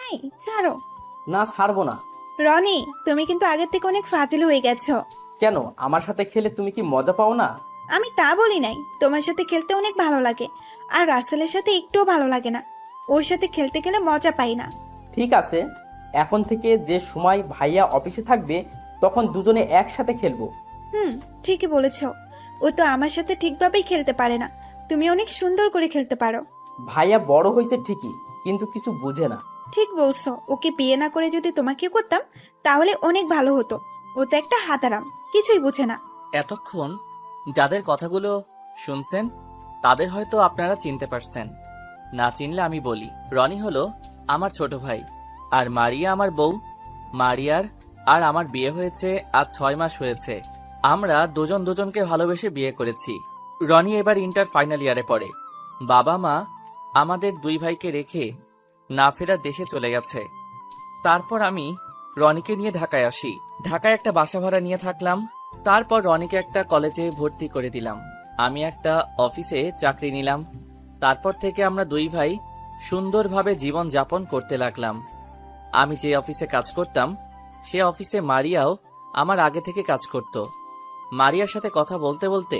এই ছাড়ো। না, ছাড়বো না। রনি, তুমি কিন্তু আগের থেকে অনেক ফাজিল হয়ে গেছো। কেন? আমার সাথে খেলে তুমি কি মজা পাও না? আমি তা বলি নাই, তোমার সাথে খেলতে অনেক ভালো লাগে। আর রাসেলের সাথে একটুও ভালো লাগে না। ওর সাথে খেলতে গেলে মজা পাই না। ঠিক আছে, এখন থেকে যে সময় ভাইয়া অফিসে থাকবে তখন দুজনে একসাথে খেলবো। হুম, ঠিকই বলেছ। ও তো আমার সাথে ঠিকভাবেই খেলতে পারে না। তুমি অনেক সুন্দর করে খেলতে পারো। ভাইয়া বড় হয়েছে ঠিকই, কিন্তু কিছু বুঝে না। ঠিক বলছো, ওকে বিয়ে না করে যদি তোমাকে করতাম তাহলে অনেক ভালো হতো। ও তো একটা হাতারাম, কিছুই বুঝে না। এতক্ষণ যাদের কথাগুলো শুনছেন তাদের হয়তো আপনারা চিনতে পারছেন। না চিনলে আমি বলি, রনি হলো আমার ছোট ভাই, আর মারিয়া আমার বউ। মারিয়ার আর আমার বিয়ে হয়েছে আজ 6 মাস হয়েছে। আমরা দুজন দুজনকে ভালোবেসে বিয়ে করেছি। রনি এবার ইন্টার ফাইনাল ইয়ারে পড়ে। বাবা মা আমাদের দুই ভাইকে রেখে না ফেরার দেশে চলে গেছে। তারপর আমি রনিকে নিয়ে ঢাকায় আসি। ঢাকায় একটা বাসা ভাড়া নিয়ে থাকলাম। তারপর রনিকে একটা কলেজে ভর্তি করে দিলাম। আমি একটা অফিসে চাকরি নিলাম। তারপর থেকে আমরা দুই ভাই সুন্দরভাবে জীবন যাপন করতে লাগলাম। আমি যে অফিসে কাজ করতাম সে অফিসে মারিয়াও আমার আগে থেকে কাজ করত। মারিয়ার সাথে কথা বলতে বলতে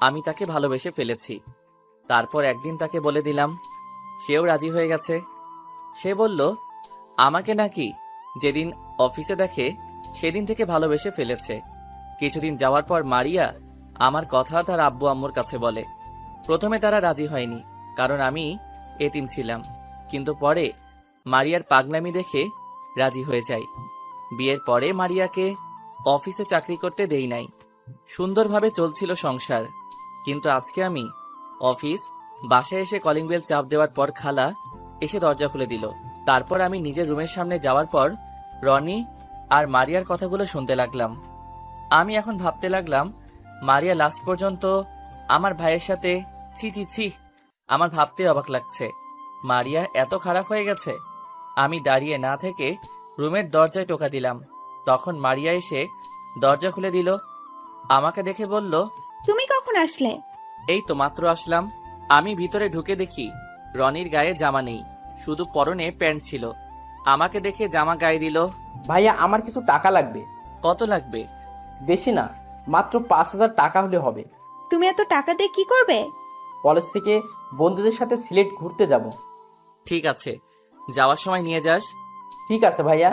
আমি তাকে ভালোবেসে ফেলেছি। তারপর একদিন তাকে বলে দিলাম, সেও রাজি হয়ে গেছে। সে বলল আমাকে নাকি যেদিন অফিসে দেখে সেদিন থেকে ভালোবেসে ফেলেছে। কিছুদিন যাওয়ার পর মারিয়া আমার কথা তার আব্বু আম্মুর কাছে বলে। প্রথমে তারা রাজি হয়নি, কারণ আমি এতিম ছিলাম। কিন্তু পরে মারিয়ার পাগলামি দেখে রাজি হয়ে যায়। বিয়ের পরে মারিয়াকে অফিসে চাকরি করতে দেই নাই। সুন্দরভাবে চলছিল সংসার। কিন্তু আজকে আমি অফিস বাসায় এসে কলিং বেল চাপ দেওয়ার পর খালা এসে দরজা খুলে দিল। তারপর আমি নিজের রুমের সামনে যাওয়ার পর রনি আর মারিয়ার কথাগুলো শুনতে লাগলাম। আমি এখন ভাবতে লাগলাম, মারিয়া লাস্ট পর্যন্ত আমার ভাইয়ের সাথে ছি ছি ছি। আমার ভাবতে অবাক লাগছে, মারিয়া এত খারাপ হয়ে গেছে। আমি দাঁড়িয়ে না থেকে রুমের দরজায় টোকা দিলাম। তখন মারিয়া এসে দরজা খুলে দিল। আমাকে দেখে বলল, তুমি কখন আসলে? এই তো মাত্র আসলাম। আমি ভিতরে ঢুকে দেখি রনির গায়ে জামা নেই, শুধু পরনে প্যান্ট ছিল। আমাকে দেখে জামা গায়ে দিল। ভাইয়া, আমার কিছু টাকা লাগবে। কত লাগবে? বেশি না, মাত্র 5,000 টাকা হলে হবে। তুমি এত টাকা দিয়ে কি করবে? কলেজ থেকে বন্ধুদের সাথে সিলেট ঘুরতে যাব। ঠিক আছে, যাওয়ার সময় নিয়ে যাস। ঠিক আছে ভাইয়া।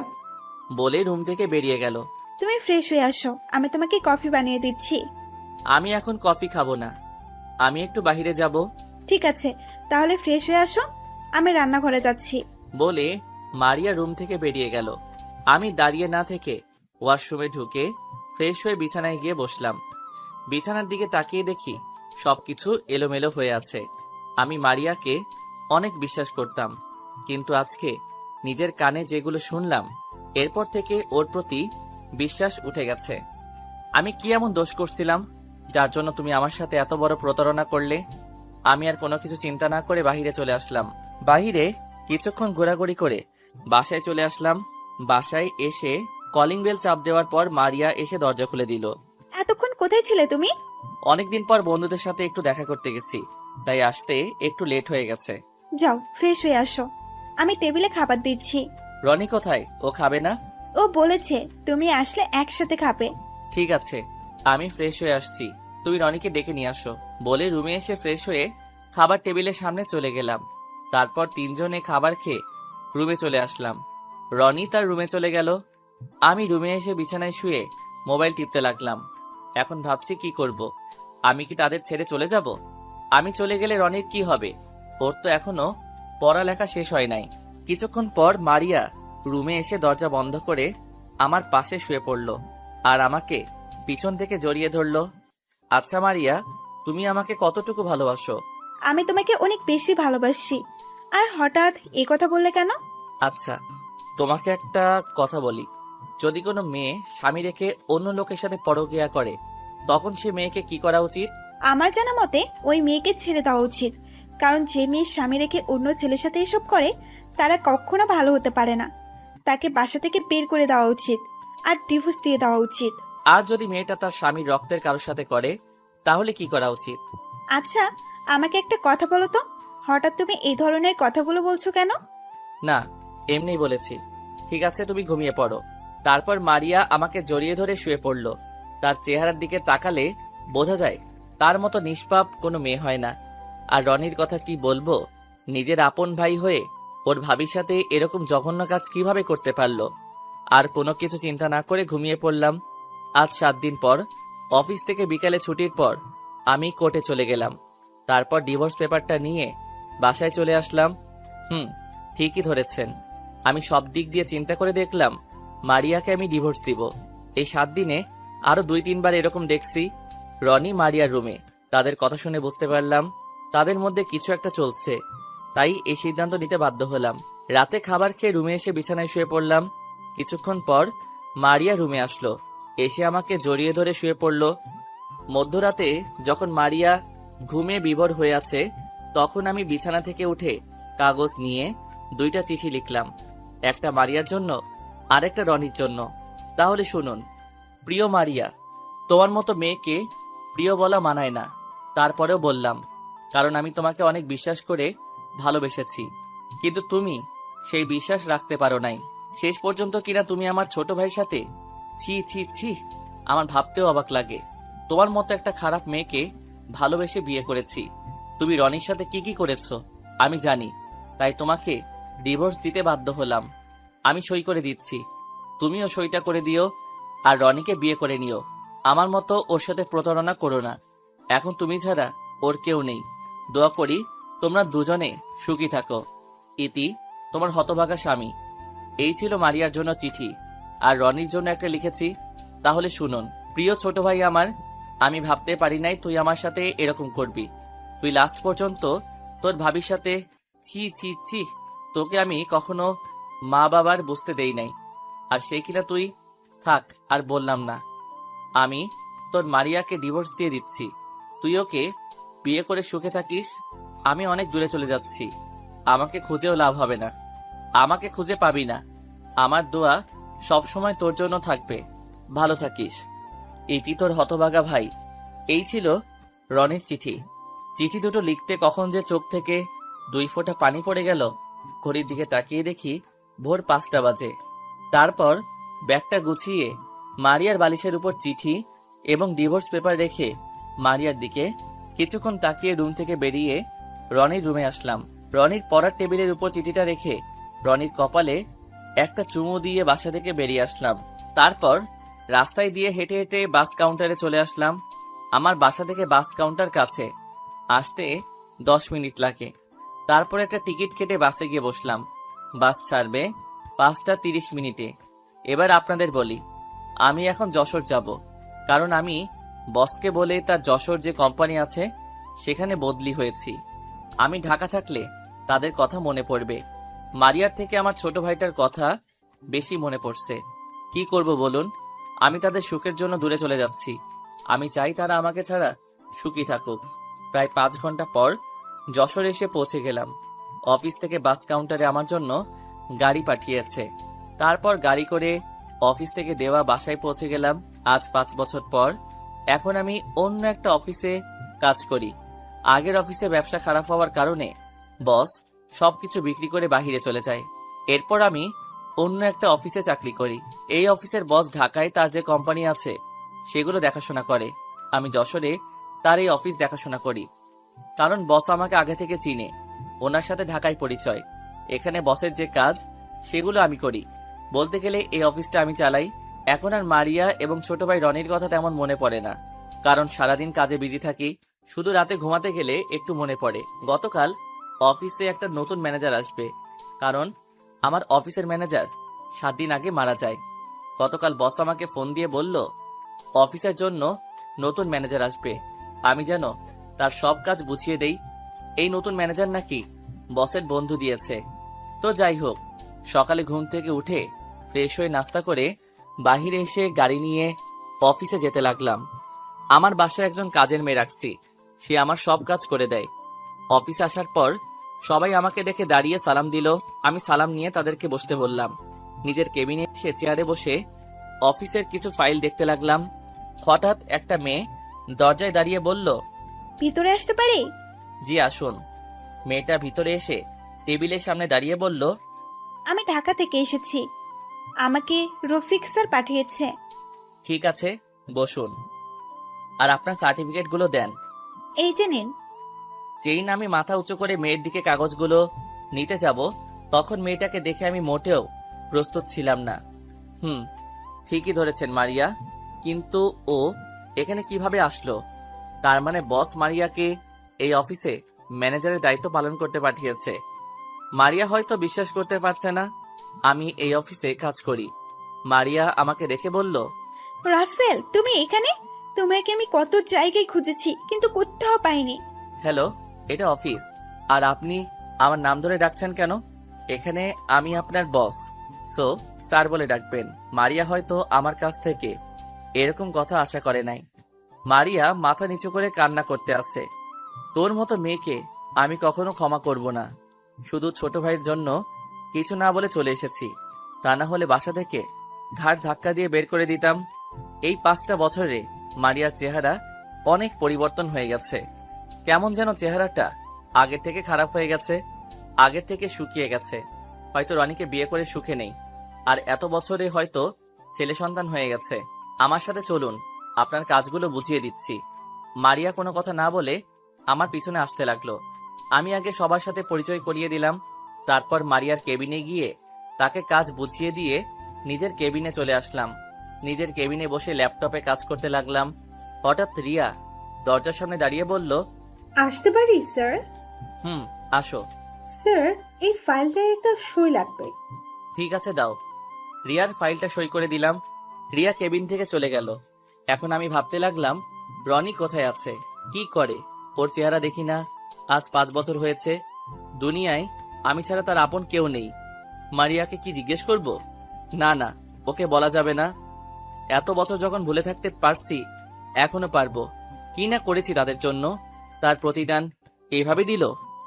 বলে রুম থেকে বেরিয়ে গেল। তুমি ফ্রেশ হয়ে আসো, আমি তোমাকে কফি বানিয়ে দিচ্ছি। আমি এখন কফি খাবো না, আমি একটু বাইরে যাব। ঠিক আছে, তাহলে ফ্রেশ হয়ে আসো, আমি রান্নাঘরে যাচ্ছি। বলে মারিয়া রুম থেকে বেরিয়ে গেল। আমি দাঁড়িয়ে না থেকে ওয়াশরুমে ঢুকে ফ্রেশ হয়ে বিছানায় গিয়ে বসলাম। বিছানার দিকে তাকিয়ে দেখি সবকিছু এলোমেলো হয়ে আছে। আমি মারিয়াকে অনেক বিশ্বাস করতাম, কিন্তু আজকে নিজের কানে যেগুলো শুনলাম এরপর থেকে ওর প্রতি বিশ্বাস উঠে গেছে। আমি কি এমন দোষ করছিলাম যার জন্য তুমি আমার সাথে এত বড় প্রতারণা করলে? আমি আর কোনো কিছু চিন্তা না করে বাহিরে চলে আসলাম। বাহিরে কিছুক্ষণ ঘোরাঘুরি করে বাসায় চলে আসলাম। বাসায় এসে কলিং বেল চাপ দেওয়ার পর মারিয়া এসে দরজা খুলে দিল। এতক্ষণ কোথায় ছিলে তুমি? অনেকদিন পর বন্ধুদের সাথে একটু দেখা করতে গেছি, তাই আসতে একটু লেট হয়ে গেছে। যাও ফ্রেশ হয়ে আসো, আমি টেবিলে খাবার দিচ্ছি। রনি কোথায়? ও খাবে না? ও বলেছে তুমি আসলে একসাথে খাবে। ঠিক আছে, আমি ফ্রেশ হয়ে আসছি, তুই রনিকে ডেকে নিয়ে আসো। বলে রুমে এসে ফ্রেশ হয়ে খাবার টেবিলের সামনে চলে গেলাম। তারপর তিনজনে খাবার খেয়ে রুমে চলে আসলাম। রনি তার রুমে চলে গেল। আমি রুমে এসে বিছানায় শুয়ে মোবাইল টিপতে লাগলাম। এখন ভাবছি কি করব। আমি কি তাদের ছেড়ে চলে যাব? আমি চলে গেলে রনির কি হবে? ওর তো এখনো পড়ালেখা শেষ হয় নাই। কিছুক্ষণ পর মারিয়া রুমে এসে দরজা বন্ধ করে আমার পাশে শুয়ে পড়ল আর আমাকে পিছন থেকে জড়িয়ে ধরল। আচ্ছা মারিয়া, তুমি আমাকে কতটুকু ভালোবাসো? আমি তোমাকে অনেক বেশি ভালোবাসি। আর হঠাৎ এ কথা বললে কেন? আচ্ছা, তোমাকে একটা কথা বলি। যদি কোনো মেয়ে স্বামী রেখে অন্য লোকের সাথে পরকীয়া করে তখন সে মেয়েকে কি করা উচিত? আমার জানা মতে ওই মেয়েকে ছেড়ে দেওয়া উচিত। কারণ যে মেয়ে স্বামী রেখে অন্য ছেলের সাথে এসব করে তারা কখনো ভালো হতে পারে না। তাকে বাসা থেকে বের করে দেওয়া উচিত আর ডিভোর্স দিয়ে দেওয়া উচিত। আর যদি মেয়েটা তার স্বামীর রক্তের কারোর সাথে করে তাহলে কি করা উচিত? আচ্ছা, আমাকে একটা কথা বলো তো, হঠাৎ তুমি এই ধরনের কথাগুলো বলছো কেন? না, এমনিই বলেছি। ঠিক আছে, তুমি ঘুমিয়ে পড়ো। তারপর মারিয়া আমাকে জড়িয়ে ধরে শুয়ে পড়ল। তার চেহারার দিকে তাকালে বোঝা যায় তার মতো নিষ্পাপ কোনো মেয়ে হয় না। আর রনির কথা কি বলবো, নিজের আপন ভাই হয়ে ওর ভাবির সাথে এরকম জঘন্য কাজ কিভাবে করতে পারলো। আর কোনো কিছু চিন্তা না করে ঘুমিয়ে পড়লাম। আজ 7 দিন পর অফিস থেকে বিকালে ছুটির পর আমি কোর্টে চলে গেলাম। তারপর ডিভোর্স পেপারটা নিয়ে বাসায় চলে আসলাম। ঠিকই ধরেছেন, আমি সব দিক দিয়ে চিন্তা করে দেখলাম মারিয়াকে আমি ডিভোর্স দিব। এই 7 দিনে আরো 2-3 বার এরকম দেখছি রনি মারিয়ার রুমে। তাদের কথা শুনে বুঝতে পারলাম তাদের মধ্যে কিছু একটা চলছে, তাই এই সিদ্ধান্ত নিতে বাধ্য হলাম। রাতে খাবার খেয়ে রুমে এসে বিছানায় শুয়ে পড়লাম। কিছুক্ষণ পর মারিয়া রুমে আসলো, এসে আমাকে জড়িয়ে ধরে শুয়ে পড়ল। মধ্যরাতে যখন মারিয়া ঘুমে বিভোর হয়ে আছে, তখন আমি বিছানা থেকে উঠে কাগজ নিয়ে 2টা চিঠি লিখলাম, একটা মারিয়ার জন্য আর একটা রনির জন্য। তাহলে শুনুন। প্রিয় মারিয়া, তোমার মতো মেয়েকে প্রিয় বলা মানায় না, তারপরেও বললাম, কারণ আমি তোমাকে অনেক বিশ্বাস করে ভালোবেসেছি। কিন্তু তুমি সেই বিশ্বাস রাখতে পারো নাই, শেষ পর্যন্ত কিনা তুমি আমার ছোট ভাইয়ের সাথে। ছি ছি ছি, আমার ভাবতেও অবাক লাগে তোমার মতো একটা খারাপ মেয়েকে ভালোবেসে বিয়ে করেছি। তুমি রনির সাথে কি কি করেছো আমি জানি, তাই তোমাকে ডিভোর্স দিতে বাধ্য হলাম। আমি সই করে দিচ্ছি, তুমিও সইটা করে দিও আর রনিকে বিয়ে করে নিও। আমার মতো ওর সাথে প্রতারণা করো না, এখন তুমি ছাড়া ওর কেউ নেই। দোয়া করি তোমরা দুজনে সুখী থাকো। ইতি, তোমার হতভাগা স্বামী। এই ছিল মারিয়ার জন্য চিঠি, আর রনির জন্য একটা লিখেছি। তাহলে শুনুন। প্রিয় ছোট ভাই আমার, আমি ভাবতে পারি নাই তুই আমার সাথে এরকম করবি। তুই লাস্ট পর্যন্ত তোর ভাবির সাথে। ছি ছি ছি, তোকে আমি কখনো মা বাবার বুঝতে দেই নাই, আর সেই কিনা তুই। থাক, আর বললাম না। আমি তোর মারিয়াকে ডিভোর্স দিয়ে দিচ্ছি, তুই ওকে বিয়ে করে সুখে থাকিস। আমি অনেক দূরে চলে যাচ্ছি, আমাকে খুঁজেও লাভ হবে না, আমাকে খুঁজে পাবি না। আমার দোয়া সব সময় তোর জন্য থাকবে, ভালো থাকিস। ইতি, তোর হতভাগা ভাই। এই ছিল রনির চিঠি। চিঠি দুটো লিখতে কখন যে চোখ থেকে 2 ফোঁটা পানি পড়ে গেল, ঘড়ির দিকে তাকিয়ে দেখি ভোর 5টা বাজে। তারপর ব্যাগটা গুছিয়ে মারিয়ার বালিশের উপর চিঠি এবং ডিভোর্স পেপার রেখে মারিয়ার দিকে কিছুক্ষণ তাকিয়ে রুম থেকে বেরিয়ে রনির রুমে আসলাম। রনির পড়ার টেবিলের উপর চিঠিটা রেখে রনির কপালে একটা চুমু দিয়ে বাসা থেকে বেরিয়ে আসলাম। তারপর রাস্তায় দিয়ে হেঁটে হেঁটে বাস কাউন্টারে চলে আসলাম। আমার বাসা থেকে বাস কাউন্টার কাছে, আসতে 10 মিনিট লাগে। তারপর একটা টিকিট কেটে বাসে গিয়ে বসলাম। বাস ছাড়বে 5টা 30 মিনিটে। এবার আপনাদের বলি, আমি এখন যশোর যাব, কারণ আমি বসকে বলে তার যশোর যে কোম্পানি আছে সেখানে বদলি হয়েছি। আমি ঢাকা থাকলে তাদের কথা মনে পড়বে, মারিয়ার থেকে আমার ছোট ভাইটার কথা বেশি মনে পড়ছে। কি করব বলুন, আমি তাদের সুখের জন্য দূরে চলে যাচ্ছি। আমি চাই তারা আমাকে ছাড়া সুখী থাকুক। প্রায় 5 ঘন্টা পর যশোর এসে পৌঁছে গেলাম। অফিস থেকে বাস কাউন্টারে আমার জন্য গাড়ি পাঠিয়েছে। তারপর গাড়ি করে অফিস থেকে দেওয়া বাসায় পৌঁছে গেলাম। আজ 5 বছর পর এখন আমি অন্য একটা অফিসে কাজ করি। আগের অফিসে ব্যবসা খারাপ হওয়ার কারণে বস সবকিছু বিক্রি করে বাহিরে চলে যায়। এরপর আমি অন্য একটা অফিসে চাকরি করি। এই অফিসের বস ঢাকায় তার যে কোম্পানি আছে সেগুলো দেখাশোনা করে। আমি যশোরে তার এই অফিস দেখাশোনা করি, কারণ বস আমাকে আগে থেকে চিনে, ওনার সাথে ঢাকায় পরিচয়। এখানে বসের যে কাজ সেগুলো আমি করি। বলতে গেলে এই অফিসটা আমি চালাই। এখন আর মারিয়া এবং ছোট ভাই রনির কথা তেমন মনে পড়ে না, কারণ সারাদিন কাজে বিজি থাকি। শুধু রাতে ঘুমাতে গেলে একটু মনে পড়ে। গতকাল অফিসে একটা নতুন ম্যানেজার আসবে, কারণ আমার অফিসের ম্যানেজার 7 দিন আগে মারা যায়। গতকাল বস আমাকে ফোন দিয়ে বলল অফিসের জন্য নতুন ম্যানেজার আসবে, আমি যেন তার সব কাজ বুঝিয়ে দেই। এই নতুন ম্যানেজার নাকি বসের বন্ধু দিয়েছে। তো যাই হোক, সকালে ঘুম থেকে উঠে ফ্রেশ হয়ে নাস্তা করে বাহিরে এসে গাড়ি নিয়ে অফিসে যেতে লাগলাম। আমার বাসায় একজন কাজের মেয়ে রাখছি, সে আমার সব কাজ করে দেয়। অফিসে আসার পর সবাই আমাকে দেখে দাঁড়িয়ে সালাম দিল। আমি সালাম নিয়ে তাদেরকে বসতে বললাম। নিজের কেবিনে এসে চেয়ারে বসে অফিসের কিছু ফাইল দেখতে লাগলাম। হঠাৎ একটা মেয়ে দরজায় দাঁড়িয়ে বলল, ভিতরে আসতে পারি? জি আসুন। মেয়েটা ভিতরে এসে টেবিলের সামনে দাঁড়িয়ে বলল, আমি ঢাকা থেকে এসেছি। আমাকে রফিক স্যার পাঠিয়েছে। ঠিক আছে, বসুন। আর আপনার সার্টিফিকেটগুলো দেন। এই যে নিন। যেই আমি মাথা উঁচু করে মেয়ের দিকে কাগজগুলো নিতে যাব, তখন মেয়েটাকে দেখে আমি মোটেও প্রস্তুত ছিলাম না। ঠিকই ধরেছেন মারিয়া, কিন্তু ও এখানে কিভাবে আসলো? তার মানে বস মারিয়াকে এই অফিসে ম্যানেজারের দায়িত্ব পালন করতে পাঠিয়েছে। মারিয়া হয়তো বিশ্বাস করতে পারছে না আমি এই অফিসে কাজ করি। মারিয়া আমাকে দেখে বলল, রাসেল, তুমি এখানে? তোমাকে আমি কত জায়গায় খুঁজেছি, কিন্তু কোথাও পাইনি। হ্যালো, এটা অফিস, আর আপনি আমার নাম ধরে ডাকছেন কেন? এখানে আমি আপনার বস, সো স্যার বলে ডাকবেন। মারিয়া হয়তো আমার কাছ থেকে এরকম কথা আশা করে নাই। মারিয়া মাথা নিচু করে কান্না করতে আসে। তোর মতো মেয়েকে আমি কখনো ক্ষমা করব না। শুধু ছোট ভাইয়ের জন্য কিছু না বলে চলে এসেছি, তা না হলে বাসা থেকে ঘাড় ধাক্কা দিয়ে বের করে দিতাম। এই 5টা বছরে মারিয়ার চেহারা অনেক পরিবর্তন হয়ে গেছে। কেমন যেন চেহারাটা আগের থেকে খারাপ হয়ে গেছে, আগের থেকে শুকিয়ে গেছে। হয়তো রনিকে বিয়ে করে সুখে নেই, আর এত বছরে হয়তো ছেলে সন্তান হয়ে গেছে। আমার সাথে চলুন, আপনার কাজগুলো বুঝিয়ে দিচ্ছি। মারিয়া কোনো কথা না বলে আমার পিছনে আসতে লাগলো। আমি আগে সবার সাথে পরিচয় করিয়ে দিলাম, তারপর মারিয়ার কেবিনে গিয়ে তাকে কাজ বুঝিয়ে দিয়ে নিজের কেবিনে চলে আসলাম। নিজের কেবিনে বসে ল্যাপটপে কাজ করতে লাগলাম। হঠাৎ রিয়া দরজার সামনে দাঁড়িয়ে বলল, আসতে পারি স্যার? আসো। স্যার, এই ফাইলটায় একটা সই লাগবে। ঠিক আছে, দাও। রিয়ার ফাইলটা সই করে দিলাম। রিয়া কেবিন থেকে চলে গেল। এখন আমি ভাবতে লাগলাম, রনি কোথায় আছে, কি করে? ওর চেহারা দেখি না। আজ 5 বছর হয়েছে। দুনিয়ায় আমি ছাড়া তার আপন কেউ নেই। মারিয়াকে কি জিজ্ঞেস করব? না না, ওকে বলা যাবে না। এত বছর যখন ভুলে থাকতে পারছি, এখনো পারবো। কি না করেছি তাদের জন্য, তার প্রতিদান এইভাবে দিল।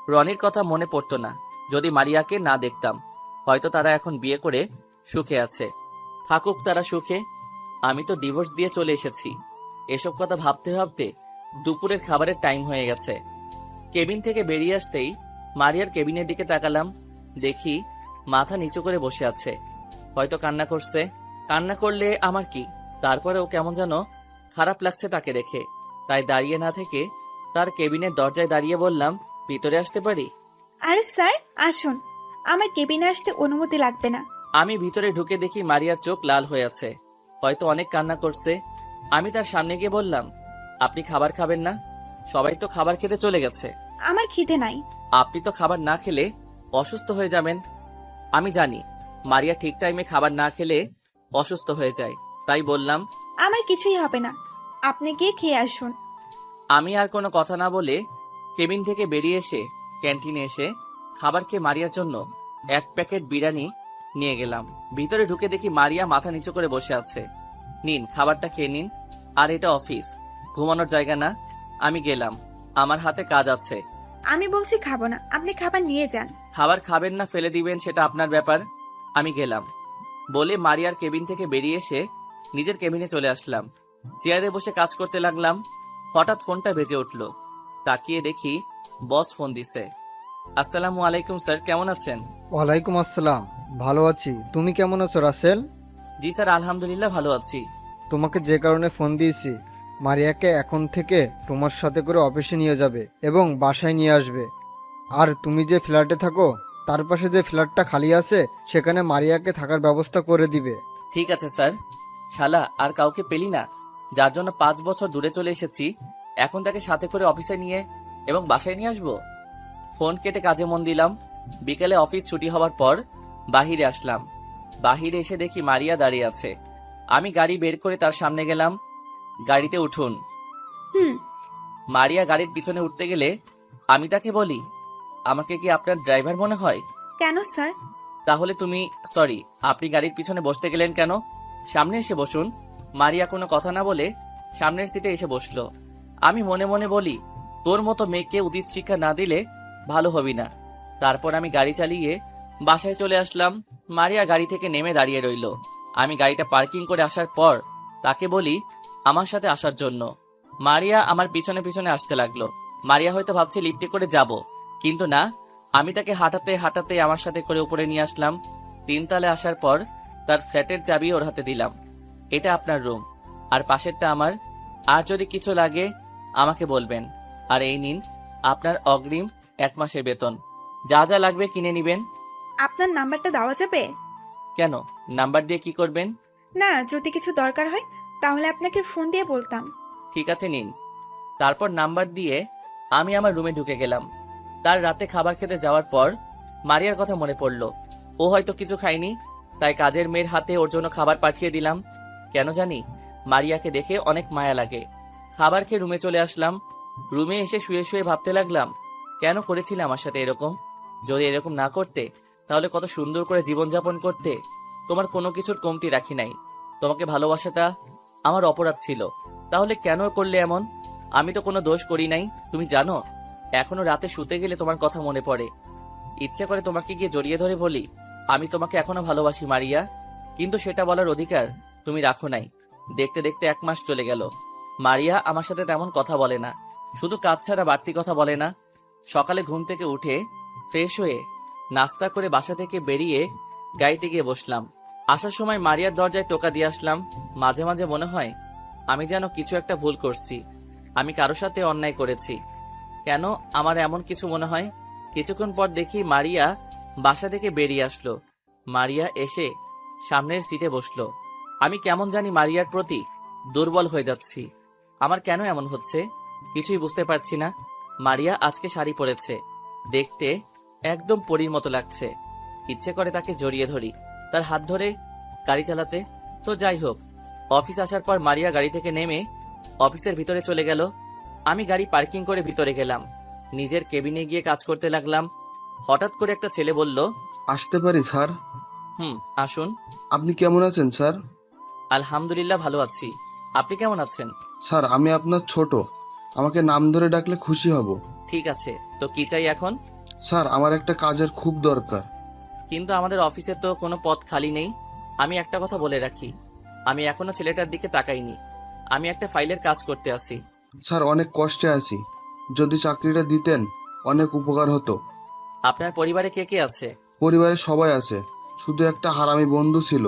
রনির কথা মনে পড়তো না যদি মারিয়াকে না দেখতাম। হয়তো তারা এখন বিয়ে করে সুখে আছে। থাকুক তারা সুখে, আমি তো ডিভোর্স দিয়ে চলে এসেছি। এসব কথা ভাবতে ভাবতে দুপুরের খাবারের টাইম হয়ে গেছে। কেবিন থেকে বেরিয়ে আসতেই মারিয়ার কেবিনের দিকে তাকালাম। দেখি মাথা নিচু করে বসে আছে, হয়তো কান্না করছে। কান্না করলে আমার কি, তারপরেও কেমন যেন খারাপ লাগছে তাকে দেখে। তাই দাঁড়িয়ে না থেকে তার কেবিনের দরজায় দাঁড়িয়ে বললাম, ভিতরে আসতে পারি? আরে স্যার, আসুন। আমার কেবিনে আসতে অনুমতি লাগবে না। আমি ভিতরে ঢুকে দেখি মারিয়ার চোখ লাল হয়ে আছে, হয়তো অনেক কান্না করছে। আমি তার সামনে গিয়ে বললাম, আপনি খাবার খাবেন না? সবাই তো খাবার খেতে চলে গেছে। আমার খিদে নাই। আপনি তো খাবার না খেলে অসুস্থ হয়ে যাবেন। আমি জানি মারিয়া ঠিক টাইমে খাবার না খেলে অসুস্থ হয়ে যায়, তাই বললাম, আমার কিছুই হবে না, আপনি গিয়ে খেয়ে আসুন। আমি আর কোনো কথা না বলে কেবিন থেকে বেরিয়ে এসে ক্যান্টিনে এসে খাবার খেয়ে মারিয়ার জন্য 1 প্যাকেট বিরিয়ানি নিয়ে গেলাম। ভিতরে ঢুকে দেখি মারিয়া মাথা নিচু করে বসে আছে। নিন, খাবারটা খেয়ে নিন। আর এটা অফিস, ঘুমানোর জায়গা না। আমি গেলাম, আমার হাতে কাজ আছে। আমি বলছি খাবো না, আপনি খাবার নিয়ে যান। খাবার খাবেন না ফেলে দিবেন সেটা আপনার ব্যাপার। আমি গেলাম বলে মারিয়ার কেবিন থেকে বেরিয়ে এসে নিজের কেবিনে চলে আসলাম। চেয়ারে বসে কাজ করতে লাগলাম। হঠাৎ ফোনটা বেজে উঠল। তাকিয়ে দেখি বস ফোন দিছে। আসসালামু আলাইকুম স্যার, কেমন আছেন? ওয়ালাইকুম আসসালাম, ভালো আছি। তুমি কেমন আছো রাসেল? জি স্যার, আলহামদুলিল্লাহ ভালো আছি। তোমাকে যে কারণে ফোন দিয়েছি, মারিয়াকে এখন থেকে তোমার সাথে করে অফিসে নিয়ে যাবে এবং বাসায় নিয়ে আসবে। আর তুমি যে ফ্ল্যাটে থাকো তার পাশে যে ফ্ল্যাটটা খালি আছে সেখানে মারিয়াকে থাকার ব্যবস্থা করে দিবে। ঠিক আছে স্যার। শালা আর কাউকে পেলি না, যার জন্য 5 বছর দূরে চলে এসেছি, এখন তাকে সাথে করে অফিসে নিয়ে এবং বাসায় নিয়ে আসবো? ফোন কেটে কাজে মন দিলাম। বিকেলে অফিস ছুটি হওয়ার পর বাহিরে আসলাম। বাহিরে এসে দেখি মারিয়া দাঁড়িয়ে আছে। আমি গাড়ি বের করে তার সামনে গেলাম। গাড়িতে উঠুন। হুম। মারিয়া গাড়ির পিছনে উঠতে গেলে আমি তাকে বলি, আমাকে কি আপনার ড্রাইভার মনে হয়? কেন স্যার? তাহলে তুমি, সরি, আপনি গাড়ির পিছনে বসতে গেলেন কেন? সামনে এসে বসুন। মারিয়া কোনো কথা না বলে সামনের সিটে এসে বসলো। আমি মনে মনে বলি, তোর মতো মেয়েকে উচিত শিক্ষা না দিলে ভালো হবি না। তারপর আমি গাড়ি চালিয়ে বাসায় চলে আসলাম। মারিয়া গাড়ি থেকে নেমে দাঁড়িয়ে রইল। আমি গাড়িটা পার্কিং করে আসার পর তাকে বলি আমার সাথে আসার জন্য। মারিয়া আমার পিছনে পিছনে আসতে লাগলো। মারিয়া হয়তো ভাবছে লিফটে করে যাব, কিন্তু না, আমি তাকে হাঁটাতে হাঁটাতে আমার সাথে করে উপরে নিয়ে আসলাম। তিনতলায় আসার পর তার ফ্ল্যাটের চাবি ওর হাতে দিলাম। এটা আপনার রুম, আর পাশেরটা আমার। আর যদি কিছু লাগে আমাকে বলবেন। আর এই নিন আপনার অগ্রিম 1 মাসের বেতন। যা যা লাগবে কিনে নিবেন। আপনার নাম্বারটা দেওয়া যাবে? কেন, নাম্বার দিয়ে কি করবেন? না, যদি কিছু দরকার হয় তাহলে আপনাকে ফোন দিয়ে বলতাম। ঠিক আছে, নিন। তারপর নাম্বার দিয়ে আমি আমার রুমে ঢুকে গেলাম। তার রাতে খাবার খেতে যাওয়ার পর মারিয়ার কথা মনে পড়ল। ও হয়তো কিছু খায়নি, তাই কাজের মেয়ের হাতে ওর জন্য খাবার পাঠিয়ে দিলাম। কেন জানি মারিয়াকে দেখে অনেক মায়া লাগে। খাবার খেয়ে রুমে চলে আসলাম। রুমে এসে শুয়ে শুয়ে ভাবতে লাগলাম, কেন করেছিলে আমার সাথে এরকম? যদি এরকম না করতে তাহলে কত সুন্দর করে জীবনযাপন করতে। তোমার কোনো কিছুর কমতি রাখি নাই। তোমাকে ভালোবাসাটা আমার অপরাধ ছিল, তাহলে কেন করলে এমন? আমি তো কোনো দোষ করি নাই। তুমি জানো, এখনো রাতে শুতে গেলে তোমার কথা মনে পড়ে। ইচ্ছে করে তোমাকে গিয়ে জড়িয়ে ধরে বলি, আমি তোমাকে এখনো ভালোবাসি মারিয়া। কিন্তু সেটা বলার অধিকার তুমি রাখো নাই। দেখতে দেখতে 1 মাস চলে গেল। মারিয়া আমার সাথে তেমন কথা বলে না, শুধু কাজ ছাড়া বাড়তি কথা বলে না। সকালে ঘুম থেকে উঠে ফ্রেশ হয়ে নাস্তা করে বাসা থেকে বেরিয়ে গাড়িতে গিয়ে বসলাম। আসার সময় মারিয়ার দরজায় টোকা দিয়ে আসলাম। মাঝে মাঝে মনে হয় আমি যেন কিছু একটা ভুল করছি, আমি কারো সাথে অন্যায় করেছি। কেন আমার এমন কিছু মনে হয়? কিছুক্ষণ পর দেখি মারিয়া বাসা থেকে বেরিয়ে আসলো। মারিয়া এসে সামনের সিটে বসলো। আমি কেমন জানি মারিয়ার প্রতি দুর্বল হয়ে যাচ্ছি। আমার কেন এমন হচ্ছে কিছুই বুঝতে পারছি না। মারিয়া আজকে শাড়ি পরেছে, দেখতে একদম পরীর মতো লাগছে। ইচ্ছে করে তাকে জড়িয়ে ধরি, তার হাত ধরে গাড়ি চালাতে। তো যাই হোক, অফিস আসার পর মারিয়া গাড়ি থেকে নেমে অফিসের ভিতরে চলে গেল। আমি গাড়ি পার্কিং করে ভিতরে গেলাম, নিজের কেবিনে গিয়ে কাজ করতে লাগলাম। হঠাৎ করে একটা ছেলে বলল, আসতে পারি স্যার? আসুন। আপনি কেমন আছেন স্যার? আলহামদুলিল্লাহ ভালো আছি, আপনি কেমন আছেন? স্যার, আমি আপনার ছোট, আমাকে নাম ধরে ডাকলে খুশি হব। ঠিক আছে, তো কি চাই এখন? স্যার, আমার একটা কাজের খুব দরকার। কিন্তু আমাদের অফিসে তো কোনো পদ খালি নেই। আমি একটা কথা বলে রাখি, আমি এখনো ছেলেটার দিকে তাকাইনি। আমি একটা ফাইলের কাজ করতে আসি। স্যার, অনেক কষ্টে আছি, যদি চাকরিটা দিতেন অনেক উপকার হতো। আপনার পরিবারে কে কে আছে? পরিবারে সবাই আছে, শুধু একটা হারামি বন্ধু ছিল,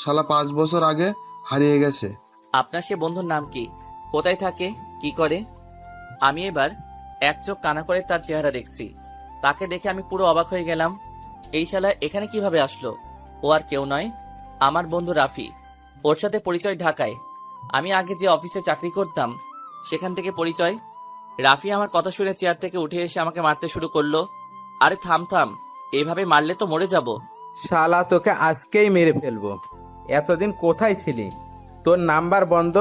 শালা 5 বছর আগে হারিয়ে গেছে। আপনার সে বন্ধুর নাম কি? কোথায় থাকে? কি করে? আমি এবার এক চোখ কানা করে তার চেহারা দেখছি। তাকে দেখে আমি পুরো অবাক হয়ে গেলাম। এই শালা এখানে কিভাবে আসলো? ও আর কেউ নয়, আমার বন্ধু রাফি। ওর সাথে পরিচয় ঢাকায়। আমি আগে যে অফিসে চাকরি করতাম সেখান থেকে পরিচয়। রাফি আমার কথা শুনে চেয়ার থেকে উঠে এসে আমাকে মারতে শুরু করলো। আরে থাম থাম, এইভাবে মারলে তো মরে যাব। শালা তোকে আজকেই মেরে ফেলবো। এতদিন কোথায় ছিলি? তোর নাম্বার বন্ধ,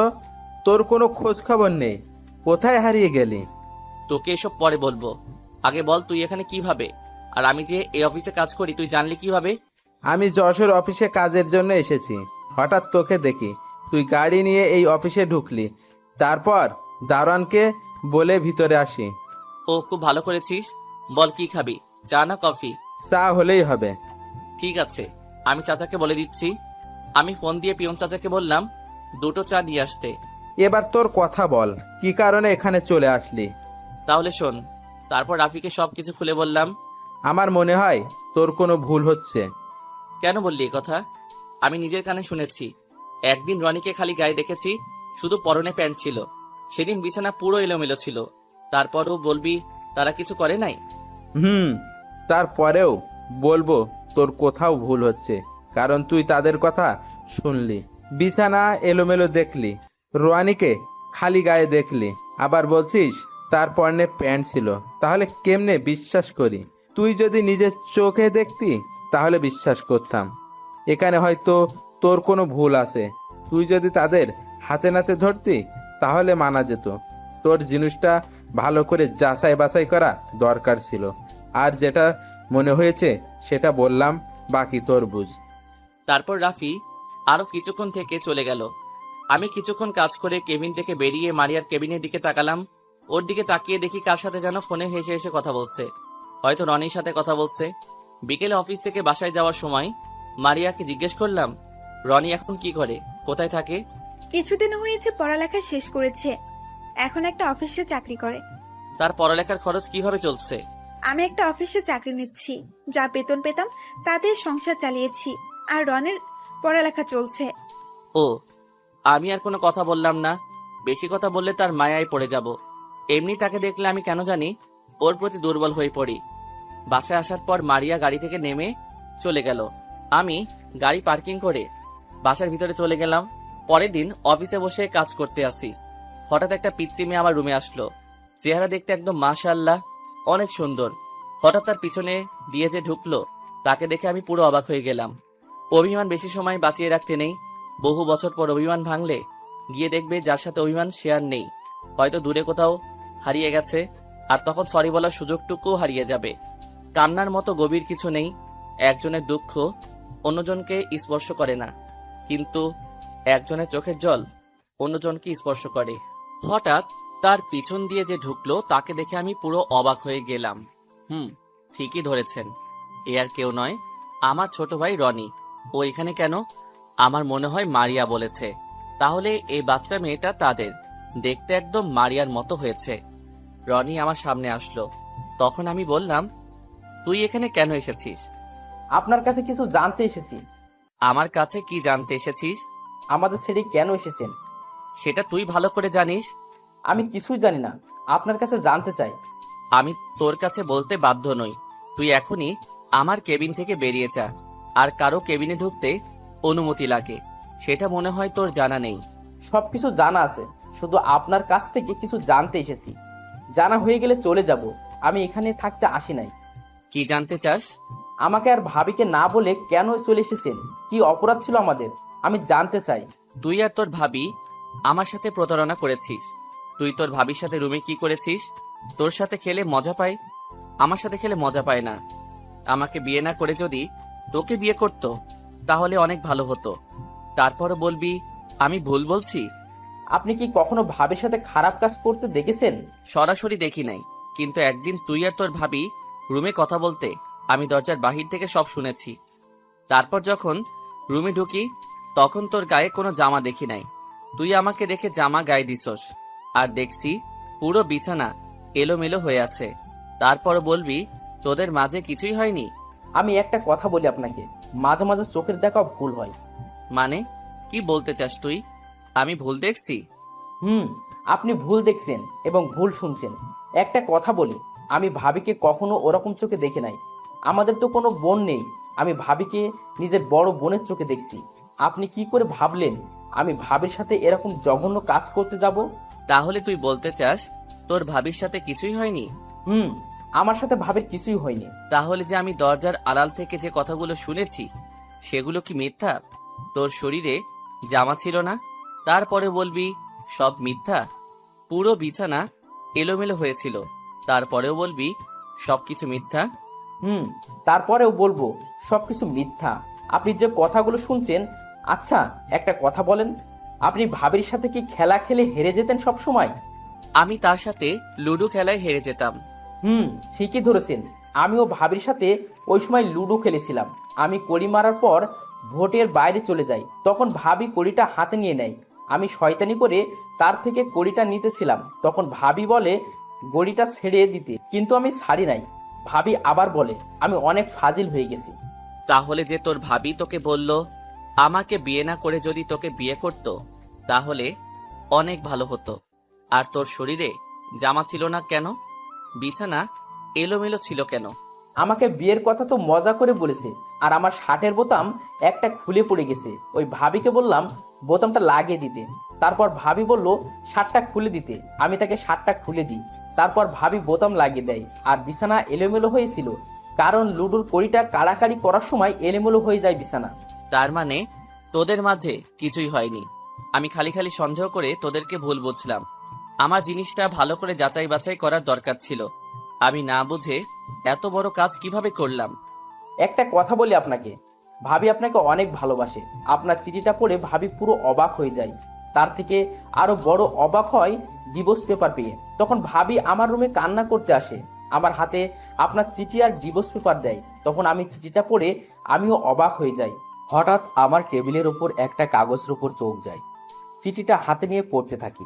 তোর কোনো খোঁজ খবর নেই। কোথায় হারিয়ে গেলি? তোকে এসব পরে বলবো, আগে বল তুই এখানে কিভাবে? আর আমি যে এই অফিসে কাজ করি তুই জানলি কিভাবে? আমি যশোর অফিসে কাজের জন্য এসেছি। হঠাৎ তোকে দেখি তুই গাড়ি নিয়ে এই অফিসে ঢুকলি। তারপর দারোয়ানকে বলে ভিতরে আসি। ও, খুব ভালো করেছিস। বল কি খাবি, চা না কফি? চা হলেই হবে। ঠিক আছে, আমি চাচাকে বলে দিচ্ছি। আমি ফোন দিয়ে পিয়ন চাচাকে বললাম 2টো চা দিয়ে আসতে। এবার তোর কথা বল, কি কারণে এখানে চলে আসলি? তাহলে শোন। তারপর রাফিকে সবকিছু খুলে বললাম। আমার মনে হয় তোর কোনো ভুল হচ্ছে। কেন বললি এ কথা? আমি নিজের কানে শুনেছি। একদিন রনিকে খালি গায়ে দেখেছি, শুধু পরনে প্যান্ট ছিল। সেদিন বিছানা পুরো এলোমেলো ছিল। তারপরও বলবি তারা কিছু করে নাই? তারপরেও বলবো তোর কোথাও ভুল হচ্ছে, কারণ তুই তাদের কথা শুনলি, বিছানা এলোমেলো দেখলি, রোয়ানিকে খালি গায়ে দেখলি, আবার বলছিস তার পরনে প্যান্ট ছিল। তাহলে কেমনে বিশ্বাস করি? তুই যদি নিজের চোখে দেখতি তাহলে বিশ্বাস করতাম। এখানে হয়তো তোর কোনো ভুল আছে। তুই যদি তাদের হাতে নাতে ধরতি তাহলে মানা যেত। তোর জিনিসটা ভালো করে যাচাই বাছাই করা দরকার ছিল। আর যেটা মনে হয়েছে সেটা বললাম, বাকি তোর বুঝ। তারপর রাফি আরো কিছুক্ষণ থেকে চলে গেল। আমি কিছুক্ষণ কাজ করে কেবিন থেকে বেরিয়ে মারিয়ার কেবিনের দিকে তাকালাম। ওর দিকে তাকিয়ে দেখি কার সাথে যেন ফোনে হেসে হেসে কথা বলছে। হয়তো রনির সাথে কথা বলছে। বিকেলে অফিস থেকে বাসায় যাওয়ার সময় মারিয়াকে জিজ্ঞেস করলাম, রনি এখন কি করে, কোথায় থাকে? কিছুদিন হয়েছে পড়ালেখা শেষ করেছে, এখন একটা অফিসে চাকরি করে। তার পড়ালেখার খরচ কিভাবে চলছে? আমি একটা অফিসে চাকরি নিচ্ছি, যা বেতন পেতাম তাতে সংসার চালিয়েছি। আর রনের পড়ালেখা চলছে। ও, আমি আর কোনো কথা বললাম না। বেশি কথা বললে তার মায়ায় পড়ে যাব। এমনি তাকে দেখলে আমি কেন জানি ওর প্রতি দুর্বল হয়ে পড়ি। বাসায় আসার পর মারিয়া গাড়ি থেকে নেমে চলে গেল। আমি গাড়ি পার্কিং করে বাসার ভিতরে চলে গেলাম। পরের দিন অফিসে বসে কাজ করতে আসি। হঠাৎ একটা পিচ্চি মেয়ে আমার রুমে আসলো। চেহারা দেখতে একদম মাশাআল্লাহ, অনেক সুন্দর। হঠাৎ তার পিছনে দিয়ে যে ঢুকলো তাকে দেখে আমি পুরো অবাক হয়ে গেলাম। অভিমান বেশি সময় বাঁচিয়ে রাখতে নেই। বহু বছর পর অভিমান ভাঙলে গিয়ে দেখবে যার সাথে অভিমান সে আর নেই, হয়তো দূরে কোথাও হারিয়ে গেছে। আর তখন সরি বলার সুযোগটুকুও হারিয়ে যাবে। কান্নার মতো গভীর কিছু নেই। একজনের দুঃখ অন্যজনকে স্পর্শ করে না, কিন্তু একজনের চোখের জল অন্যজনকে স্পর্শ করে। হঠাৎ তার পিছন দিয়ে যে ঢুকলো তাকে দেখে আমি পুরো অবাক হয়ে গেলাম। ঠিকই ধরেছেন, এ আর কেউ নয়, আমার ছোট ভাই রনি। ও এখানে কেন? আমার মনে হয় মারিয়া বলেছে। তাহলে এই বাচ্চা মেয়েটা তাদের দেখতে একদম মারিয়ার মতো হয়েছে। রনি আমার সামনে আসলো। তখন আমি বললাম, তুই এখানে কেন এসেছিস? আপনার কাছে কিছু জানতে এসেছি। আমার কাছে কি জানতে এসেছিস? আমাদের ছেড়ে কেন এসেছেন? সেটা তুই ভালো করে জানিস। আমি কিছুই জানি না, আপনার কাছে জানতে চাই। আমি তোর কাছে বলতে বাধ্য নই। তুই এখনই আমার কেবিন থেকে বেরিয়ে যা। আর কারো কেবিনে ঢুকতে অনুমতি লাগে, সেটা মনে হয় তোর জানা নেই। সবকিছু জানা আছে, শুধু আপনার কাছ থেকে কিছু জানতে এসেছি। জানা হয়ে গেলে চলে যাব। আমি এখানে থাকতে আসি নাই। কি জানতে চাস? আমাকে আর ভাবিকে না বলে কেন চলে এসেছেন? কি অপরাধ ছিল আমাদের? আমি জানতে চাই। তুই আর তোর ভাবি আমার সাথে প্রতারণা করেছিস। তুই তোর ভাবির সাথে রুমে কি করেছিস? তোর সাথে খেলে মজা পায়, আমার সাথে খেলে মজা পায় না। আমাকে বিয়ে না করে যদি তোকে বিয়ে করত তাহলে অনেক ভালো হতো। তারপরও বলবি আমি ভুল বলছি? আপনি কি কখনো ভাবির সাথে খারাপ কাজ করতে দেখেছেন? সরাসরি দেখি নাই, কিন্তু একদিন তুই আর তোর ভাবি রুমে কথা বলতে আমি দরজার বাহির থেকে সব শুনেছি। তারপর যখন রুমে ঢুকি তখন তোর গায়ে কোনো জামা দেখি নাই। তুই আমাকে দেখে জামা গায়ে দিছস, আর দেখছি পুরো বিছানা এলোমেলো হয়ে আছে। তারপর বলবি তোদের মাঝে কিছুই হয়নি? আমি একটা কথা বলি আপনাকে, মাঝে মাঝে চোখের দেখা ভুল হয়। মানে কি বলতে চাস তুই? আমি ভুল দেখছি? আপনি ভুল দেখছেন এবং ভুল শুনছেন। একটা কথা বলি, আমি ভাবিকে কখনো ওরকম চোখে দেখে নাই। আমাদের তো কোনো বোন নেই। আমি ভাবিকে নিজের বড় বোনের চোখে দেখছি। আপনি কি করে ভাবলেন আমি ভাবির সাথে এরকম জঘন্য কাজ করতে যাব? তাহলে তুই বলতে চাস তোর ভাবির সাথে কিছুই হয়নি? আমার সাথে ভাবির কিছুই হয়নি। তাহলে যে আমি দরজার আড়াল থেকে যে কথাগুলো শুনেছি সেগুলো কি মিথ্যা? তোর শরীরে জামা ছিল না, তারপরে বলবি সব মিথ্যা? পুরো বিছানা এলোমেলো হয়েছিল, তারপরেও বলবি সবকিছু মিথ্যা? তারপরেও বলবো সবকিছু মিথ্যা। আপনি যে কথাগুলো শুনছেন। আচ্ছা, একটা কথা বলেন, আপনি ভাবির সাথে কি খেলা খেলে হেরে যেতেন সব সময়? আমি তার সাথে লুডো খেলায় হেরে যেতাম। ঠিকই ধরেছেন। আমিও ভাবির সাথে ওই সময় লুডো খেলেছিলাম। আমি কড়ি মারার পর ভোটের বাইরে চলে যাই, তখন ভাবি কড়িটা হাতে নিয়ে নেয়। আমি শয়তানি করে তার থেকে কড়িটা নিতেছিলাম, তখন ভাবি বলে গড়িটা ছেড়ে দিতে, কিন্তু আমি ছাড়ি নাই। ভাবি আবার বলে আমি অনেক ফাজিল হয়ে গেছি। তাহলে যে তোর ভাবি তোকে বলল আমাকে বিয়ে না করে যদি তোকে বিয়ে করত তাহলে অনেক ভালো হতো। আর তোর শরীরে জামা ছিল না কেন? বিছানা এলোমেলো ছিল কেন? আমাকে বিয়ের কথা তো মজা করে বলেছে, আর আমার শার্টের বোতাম একটা খুলে পড়ে গেছে। ওই ভাবিকে বললাম বোতামটা লাগিয়ে দিতে, তারপর ভাবি বলল শার্টটা খুলে দিতে। আমি তাকে শার্টটা খুলে দিই, তারপর ভাবি বোতাম লাগিয়ে দেয়। আর বিছানা এলোমেলো হয়েছিল, কারণ লুডুর কড়িটা কাড়াকাড়ি করার সময় এলোমেলো হয়ে যায় বিছানা। তার মানে তোদের মাঝে কিছুই হয়নি। আমি খালি খালি সন্দেহ করে তোদেরকে ভুল বুঝলাম। আমার জিনিসটা ভালো করে যাচাই বাছাই করার দরকার ছিল। আমি না বুঝে এত বড় কাজ কিভাবে করলাম? একটা কথা বলি আপনাকে, ভাবি আপনাকে অনেক ভালোবাসে। আপনার চিঠিটা পড়ে ভাবি পুরো অবাক হয়ে যায়। তার থেকে আরো বড় অবাক হয় ডিভোর্স পেপার পেয়ে। তখন ভাবি আমার রুমে কান্না করতে আসে, আমার হাতে আপনার চিঠি আর ডিভোর্স পেপার দেয়। তখন আমি চিঠিটা পড়ে আমিও অবাক হয়ে যাই। হঠাৎ আমার টেবিলের ওপর একটা কাগজের ওপর চোখ যায়। চিঠিটা হাতে নিয়ে পড়তে থাকি,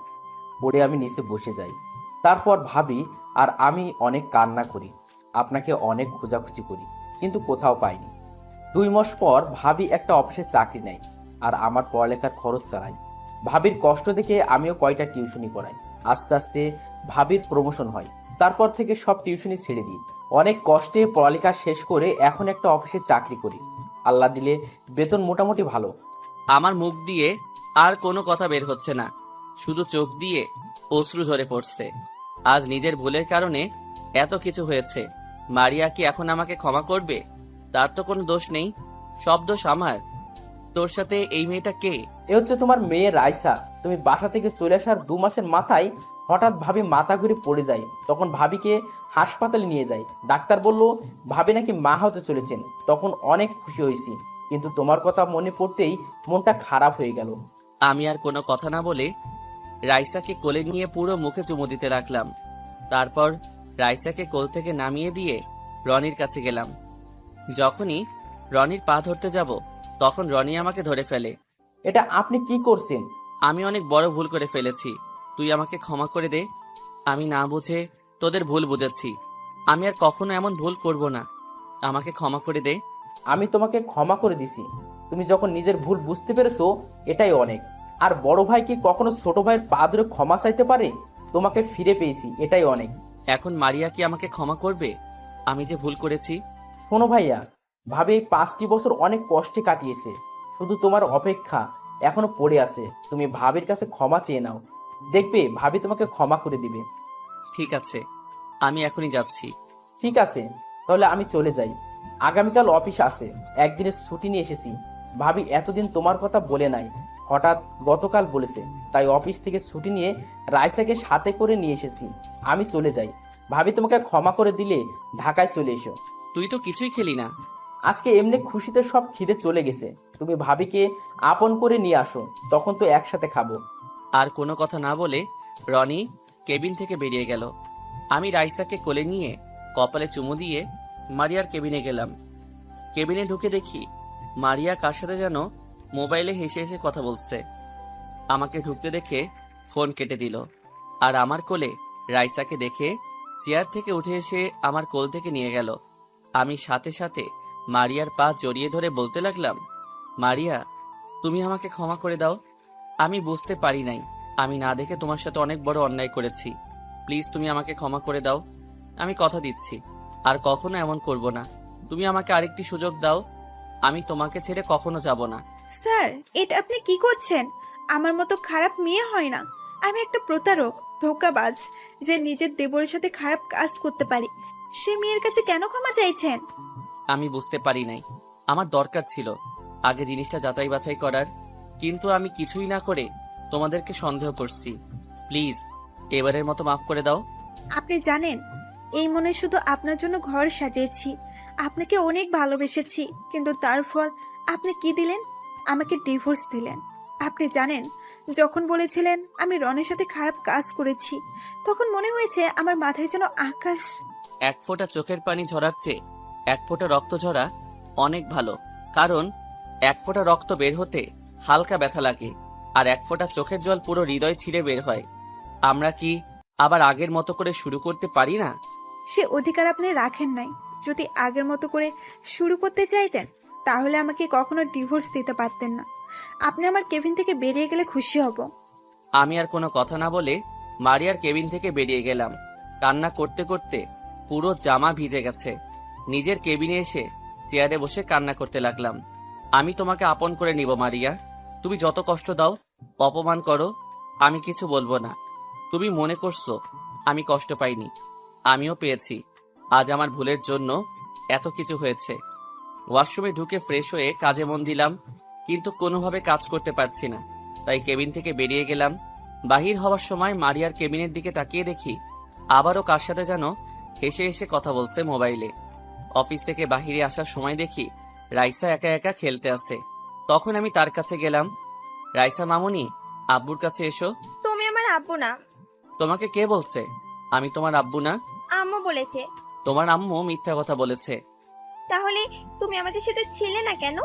পড়ে আমি নিচে বসে যাই। তারপর ভাবি আর আমি অনেক কান্না করি, আপনাকে অনেক খোঁজাখুঁজি করি, কিন্তু কোথাও পাইনি। 2 মাস পর ভাবি একটা অফিসে চাকরি নেয় আর আমার পড়ালেখার খরচ চালায়। ভাবির কষ্ট দেখে আমিও কয়টা টিউশনি করাই। আস্তে আস্তে ভাবির প্রমোশন হয়। তারপর থেকে সব টিউশনি ছেড়ে দিই। অনেক কষ্টে পড়ালেখা শেষ করে এখন একটা অফিসে চাকরি করি। আল্লাহ দিলে বেতন মোটামুটি ভালো। আমার মুখ দিয়ে আর কোনো কথা বের হচ্ছে না, শুধু চোখ দিয়ে অশ্রু ঝরে পড়ছে। আজ নিজের ভুলের কারণে এত কিছু হয়েছে। মারিয়া কি এখন আমাকে ক্ষমা করবে? তার তো কোনো দোষ নেই, সব দোষ আমার। তোর সাথে এই মেয়েটা কে? এ হচ্ছে তোমার মেয়ে রাইসা। তুমি বাসা থেকে চলে আসার 2 মাসের মাথায় হঠাৎ ভাবি মাথা ঘুরে পড়ে যায়। তখন ভাবিকে হাসপাতালে নিয়ে যায়। ডাক্তার বলল ভাবি নাকি মা হতে চলেছেন। তখন অনেক খুশি হয়েছি, কিন্তু তোমার কথা মনে পড়তেই মনটা খারাপ হয়ে গেল। আমি আর কোনো কথা না বলে রাইসাকে কোলে নিয়ে পুরো মুখে চুমু দিতে লাগলাম। তারপর রাইসাকে কোল থেকে নামিয়ে দিয়ে রনির কাছে গেলাম। যখনই রনির পা ধরতে যাব, তখন রনি আমাকে ধরে ফেলে। এটা আপনি কি করছেন? আমি অনেক বড় ভুল করে ফেলেছি, তুই আমাকে ক্ষমা করে দে। আমি না বুঝে তোদের ভুল বুঝেছি। আমি আর কখনো এমন ভুল করব না, আমাকে ক্ষমা করে দে। আমি তোমাকে ক্ষমা করে দিছি। তুমি যখন নিজের ভুল বুঝতে পেরেছো, এটাই অনেক। আর বড় ভাই কি কখনো ছোট ভাইয়ের পা ধরে ক্ষমা চাইতে পারে? তোমাকে ফিরে পেয়েছি, এটাই অনেক। এখন মারিয়া কি আমাকে ক্ষমা করবে আমি যে ভুল করেছি? শোনো ভাইয়া, ভাবি এই 5টি বছর অনেক কষ্টে কাটিয়েছে। শুধু তোমার অপেক্ষা এখনো পড়ে আছে। তুমি ভাবির কাছে ক্ষমা চেয়ে নাও, দেখবে ভাবি তোমাকে ক্ষমা করে দিবে। ঠিক আছে, আমি এখনই যাচ্ছি। ঠিক আছে, তাহলে আমি চলে যাই। আগামীকাল অফিস আছে, একদিনের ছুটি নিয়ে এসেছি। ভাবি এতদিন তোমার কথা বলে নাই, হঠাৎ গতকাল বলেছে, তাই অফিস থেকে ছুটি নিয়ে রাইসাকে সাথে করে নিয়ে এসেছি। আমি চলে যাই। ভাবি তোমাকে ক্ষমা করে দিলে ঢাকায় চলে এসো। তুই তো কিছুই খেলি না। আজকে এমনি খুশিতে সব খিদে চলে গেছে। তুমি ভাবিকে আপন করে নিয়ে আসো, তখন তো একসাথে খাবো। আর কোনো কথা না বলে রনি কেবিন থেকে বেরিয়ে গেল। আমি রাইসাকে কোলে নিয়ে কপালে চুমু দিয়ে মারিয়ার কেবিনে গেলাম। কেবিনে ঢুকে দেখি মারিয়া কার সাথে যেন মোবাইলে হেসে হেসে কথা বলছে। আমাকে ঢুকতে দেখে ফোন কেটে দিল। আর আমার কোলে রাইসাকে দেখে চেয়ার থেকে উঠে এসে আমার কোল থেকে নিয়ে গেল। আমি সাথে সাথে মারিয়ার পা জড়িয়ে ধরে বলতে লাগলাম, মারিয়া, তুমি আমাকে ক্ষমা করে দাও। আমি বুঝতে পারি নাই, আমি না দেখে তোমার সাথে অনেক বড় অন্যায় করেছি। প্লিজ তুমি আমাকে ক্ষমা করে দাও। আমি কথা দিচ্ছি আর কখনো এমন করব না। তুমি আমাকে আরেকটি সুযোগ দাও, আমি তোমাকে ছেড়ে কখনো যাব না। স্যার, এটা আপনি কি করছেন? আমার মতো খারাপ মেয়ে হয় না। আমি একটা প্রতারক, ধোঁকাবাজ, যে নিজের দেবরের সাথে খারাপ কাজ করতে পারি। সে মেয়ের কাছে কেন ক্ষমা চাইছেন? আমি বুঝতে পারি নাই, আমার দরকার ছিল আগে জিনিসটা যাচাই বাছাই করার, কিন্তু আমি কিছুই না করে তোমাদেরকে সন্দেহ করছি। প্লিজ এবারের মতো মাফ করে দাও। আপনি জানেন, এই মনে শুধু আপনার জন্য ঘর সাজিয়েছি, আপনাকে অনেক ভালোবেসেছি, কিন্তু তার ফল আপনি কি দিলেন? আমাকে ডিভোর্স দিলেন। আপনি জানেন, যখন বলেছিলেন আমি রনের সাথে খারাপ কাজ করেছি, তখন মনে হয়েছে আমার মাথায় যেন আকাশ। এক ফোঁটা চোখের পানি ঝরার চেয়ে এক ফোঁটা রক্ত ঝরা অনেক ভালো, কারণ এক ফোঁটা রক্ত বের হতে হালকা ব্যথা লাগে, আর এক ফোঁটা চোখের জল পুরো হৃদয় ছিঁড়ে বের হয়। আমরা কি আবার আগের মতো করে শুরু করতে পারি না? সে অধিকার আপনি রাখেন নাই। যদি আগের মতো করে শুরু করতে চাইতেন, তাহলে আমাকে কখনো ডিভোর্স দিতে পারতেন না। আপনি আমার কেবিন থেকে বেরিয়ে গেলে খুশি হব। আমি আর কোনো কথা না বলে মারিয়ার কেবিন থেকে বেরিয়ে গেলাম। কান্না করতে করতে পুরো জামা ভিজে গেছে। নিজের কেবিনে এসে চেয়ারে বসে কান্না করতে লাগলাম। আমি তোমাকে আপন করে নিব মারিয়া, তুমি যত কষ্ট দাও, অপমান করো, আমি কিছু বলবো না। তুমি মনে করছো আমি কষ্ট পাইনি, আমিও পেয়েছি। আজ আমার ভুলের জন্য এত কিছু হয়েছে। ওয়াশরুমে ঢুকে ফ্রেশ হয়ে কাজে মন দিলাম, কিন্তু কোনোভাবে কাজ করতে পারছি না, তাই কেবিন থেকে বেরিয়ে গেলাম। বাহির হওয়ার সময় মারিয়ার কেবিনের দিকে তাকিয়ে দেখি আবারও কার সাথে যেন হেসে হেসে কথা বলছে মোবাইলে। অফিস থেকে বাহিরে আসার সময় দেখি রাইসা একা একা খেলতে আছে। তখন আমি তার কাছে গেলাম। রাইসা মামুনি, আব্বুর কাছে এসো। তুমি আমার আব্বু না। তোমাকে কে বলছে আমি তোমার আব্বু না? আম্মু বলেছে। তোমার আম্মু মিথ্যা কথা বলেছে। তাহলে তুমি আমাদের সাথে ছিলে না কেন?